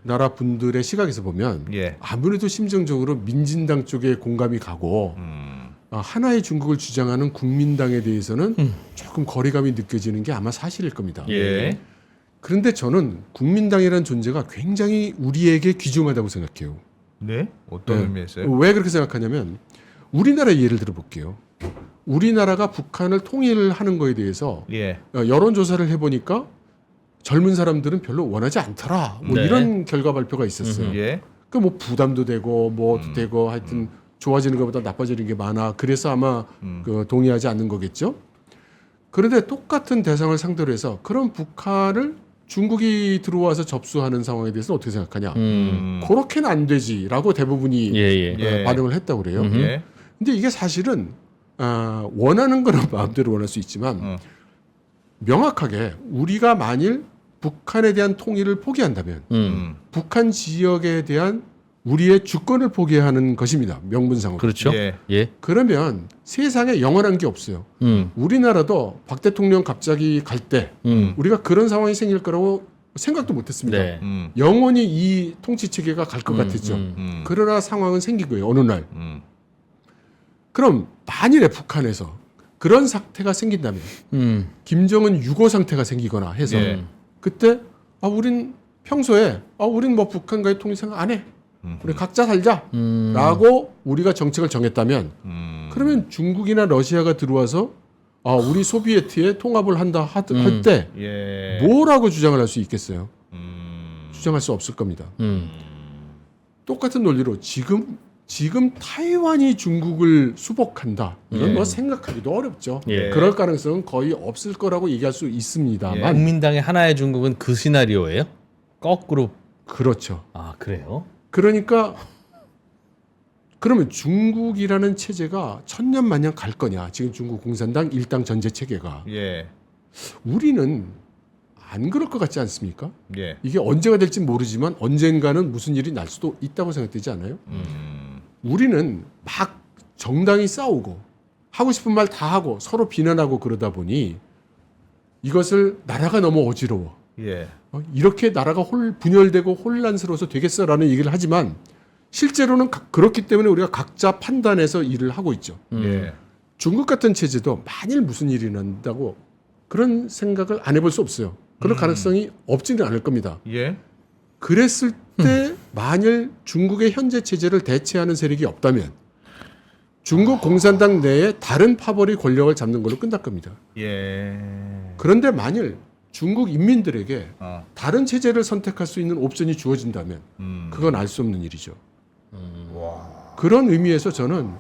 나라 분들의 시각에서 보면 예. 아무래도 심정적으로 민진당 쪽에 공감이 가고 하나의 중국을 주장하는 국민당에 대해서는 조금 거리감이 느껴지는 게 아마 사실일 겁니다. 예. 그런데 저는 국민당이라는 존재가 굉장히 우리에게 귀중하다고 생각해요. 네? 어떤 네. 의미에서요? 왜 그렇게 생각하냐면 우리나라 예를 들어 볼게요. 우리나라가 북한을 통일하는 거에 대해서 예. 여론조사를 해보니까 젊은 사람들은 별로 원하지 않더라. 뭐 네. 이런 결과 발표가 있었어요. 예. 그 뭐 부담도 되고 뭐도 되고 하여튼 좋아지는 것보다 나빠지는 게 많아. 그래서 아마 그 동의하지 않는 거겠죠. 그런데 똑같은 대상을 상대로 해서 그런 북한을 중국이 들어와서 접수하는 상황에 대해서 어떻게 생각하냐? 그렇게는 안 되지라고 대부분이 예. 예. 반응을 했다고 그래요. 예. 근데 이게 사실은 원하는 거는 마음대로 원할 수 있지만 명확하게 우리가 만일 북한에 대한 통일을 포기한다면 북한 지역에 대한 우리의 주권을 포기하는 것입니다. 명분상으로. 그렇죠. 예. 그러면 세상에 영원한 게 없어요. 우리나라도 박 대통령 갑자기 갈 때 우리가 그런 상황이 생길 거라고 생각도 못했습니다. 네. 영원히 이 통치 체계가 갈 것 같았죠. 그러나 상황은 생긴 거예요. 어느 날. 그럼 만일에 북한에서 그런 사태가 생긴다면 김정은 유고 상태가 생기거나 해서 예. 그때 우린 평소에 우린 뭐 북한과의 통일 생각 안 해. 우리 각자 살자라고 우리가 정책을 정했다면 그러면 중국이나 러시아가 들어와서 우리 소비에트에 통합을 한다 할 때 예. 뭐라고 주장을 할 수 있겠어요? 주장할 수 없을 겁니다. 똑같은 논리로 지금 타이완이 중국을 수복한다. 이건 예. 뭐 생각하기도 어렵죠. 예. 그럴 가능성은 거의 없을 거라고 얘기할 수 있습니다만 국민당의 하나의 중국은 그 시나리오예요? 거꾸로. 그렇죠. 아, 그래요? 그러니까 그러면 중국이라는 체제가 천년만년 갈 거냐? 지금 중국 공산당 일당 전제 체계가 예. 우리는 안 그럴 것 같지 않습니까? 예. 이게 언제가 될지 모르지만 언젠가는 무슨 일이 날 수도 있다고 생각되지 않아요? 우리는 막 정당이 싸우고 하고 싶은 말 다 하고 서로 비난하고 그러다 보니 이것을 나라가 너무 어지러워. 예. 이렇게 나라가 분열되고 혼란스러워서 되겠어라는 얘기를 하지만 실제로는 그렇기 때문에 우리가 각자 판단해서 일을 하고 있죠. 예. 중국 같은 체제도 만일 무슨 일이 난다고 그런 생각을 안 해볼 수 없어요. 그럴 가능성이 없지는 않을 겁니다. 예. 그랬을 때 만일 중국의 현재 체제를 대체하는 세력이 없다면 중국 공산당 내에 다른 파벌이 권력을 잡는 걸로 끝날 겁니다. 예. 그런데 만일 중국 인민들에게 어. 다른 체제를 선택할 수 있는 옵션이 주어진다면 그건 알 수 없는 일이죠. 와. 그런 의미에서 저는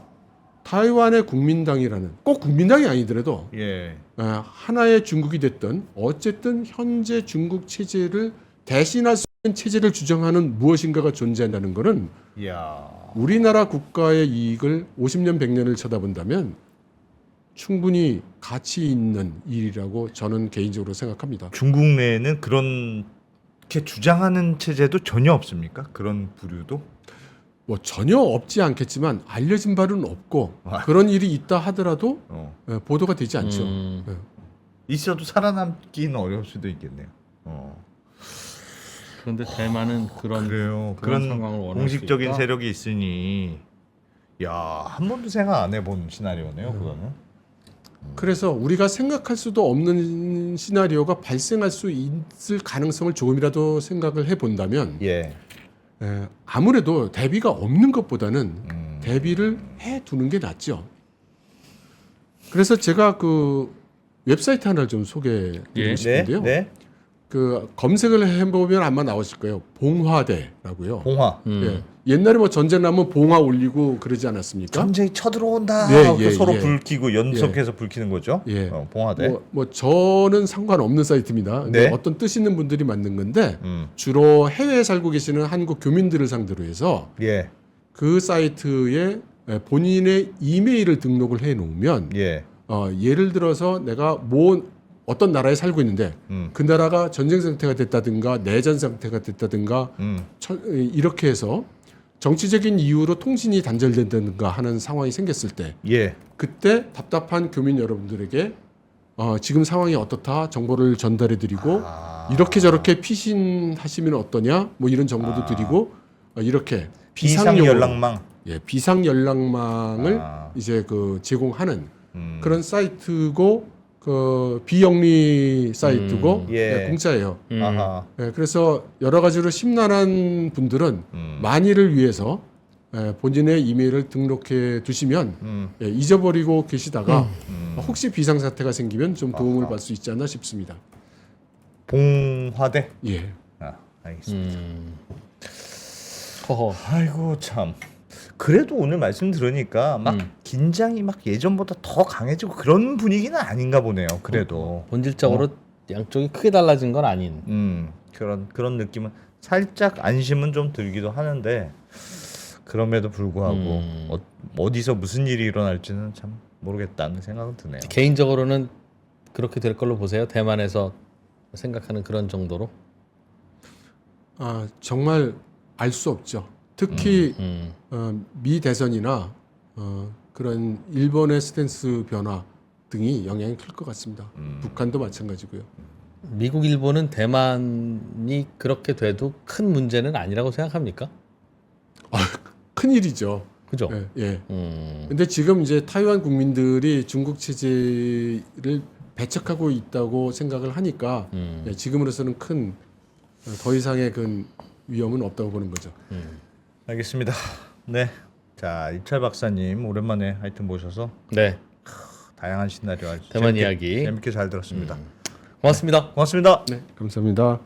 타이완의 국민당이라는 꼭 국민당이 아니더라도 예. 하나의 중국이 됐든 어쨌든 현재 중국 체제를 대신할 수 있는 체제를 주장하는 무엇인가가 존재한다는 것은 이야. 우리나라 국가의 이익을 50년 100년을 쳐다본다면 충분히 가치 있는 일이라고 저는 개인적으로 생각합니다. 중국 내에는 그렇게 주장하는 체제도 전혀 없습니까? 그런 부류도? 뭐 전혀 없지 않겠지만 알려진 바는 없고 그런 일이 있다 하더라도 보도가 되지 않죠. 예. 있어도 살아남기는 어려울 수도 있겠네요. 그런데 대만은 그런 그래요. 그런 상황을 원할 공식적인 수 있다? 세력이 있으니 야, 한 번도 생각 안 해본 시나리오네요. 그거는. 그래서 우리가 생각할 수도 없는 시나리오가 발생할 수 있을 가능성을 조금이라도 생각을 해본다면 예. 아무래도 대비가 없는 것보다는 대비를 해두는 게 낫죠. 그래서 제가 그 웹사이트 하나를 좀 소개드리고 예. 싶은데요. 네. 그 검색을 해보면 아마 나오실 거예요. 봉화대라고요. 봉화. 예. 옛날에 뭐 전쟁 나면 봉화 올리고 그러지 않았습니까? 전쟁이 쳐들어온다. 예, 하고 예, 서로 예. 불 켜고 연속해서 불 켜는 거죠. 예. 봉화대. 뭐 저는 상관없는 사이트입니다. 근데 네. 어떤 뜻 있는 분들이 만든 건데 음. 주로 해외에 살고 계시는 한국 교민들을 상대로 해서 예. 그 사이트에 본인의 이메일을 등록을 해 놓으면 예. 예를 들어서 내가 어떤 나라에 살고 있는데 그 나라가 전쟁 상태가 됐다든가 내전 상태가 됐다든가 이렇게 해서 정치적인 이유로 통신이 단절된다든가 하는 상황이 생겼을 때 예. 그때 답답한 교민 여러분들에게 지금 상황이 어떻다 정보를 전달해 드리고 이렇게 저렇게 피신하시면 어떠냐 뭐 이런 정보도 드리고 이렇게 비상 연락망. 비상 연락망을 이제 그 제공하는 그런 사이트고 그 비영리 사이트고 예. 공짜예요. 아하. 그래서 여러 가지로 심란한 분들은 만일을 위해서 본인의 이메일을 등록해 두시면 잊어버리고 계시다가 혹시 비상 사태가 생기면 좀 도움을 받을 수 있지 않나 싶습니다. 봉화대. 예. 알겠습니다. 허허. 아이고 참. 그래도 오늘 말씀 들으니까 막 긴장이 막 예전보다 더 강해지고 그런 분위기는 아닌가 보네요. 그래도 본질적으로 양쪽이 크게 달라진 건 아닌. 그런 느낌은 살짝 안심은 좀 들기도 하는데 그럼에도 불구하고 어디서 무슨 일이 일어날지는 참 모르겠다는 생각은 드네요. 개인적으로는 그렇게 될 걸로 보세요. 대만에서 생각하는 그런 정도로. 정말 알 수 없죠. 특히 미 대선이나 그런 일본의 스탠스 변화 등이 영향이 클 것 같습니다. 북한도 마찬가지고요. 미국, 일본은 대만이 그렇게 돼도 큰 문제는 아니라고 생각합니까? 큰 일이죠. 그죠? 예. 근데 지금 이제 타이완 국민들이 중국 체제를 배척하고 있다고 생각을 하니까 지금으로서는 더 이상의 그 위험은 없다고 보는 거죠. 알겠습니다. 네. 자, 이철 박사님 오랜만에 하여튼 모셔서 네. 다양한 시나리오 아주 대만 재밌게 이야기. 재밌게 잘 들었습니다. 고맙습니다. 고맙습니다. 네, 감사합니다.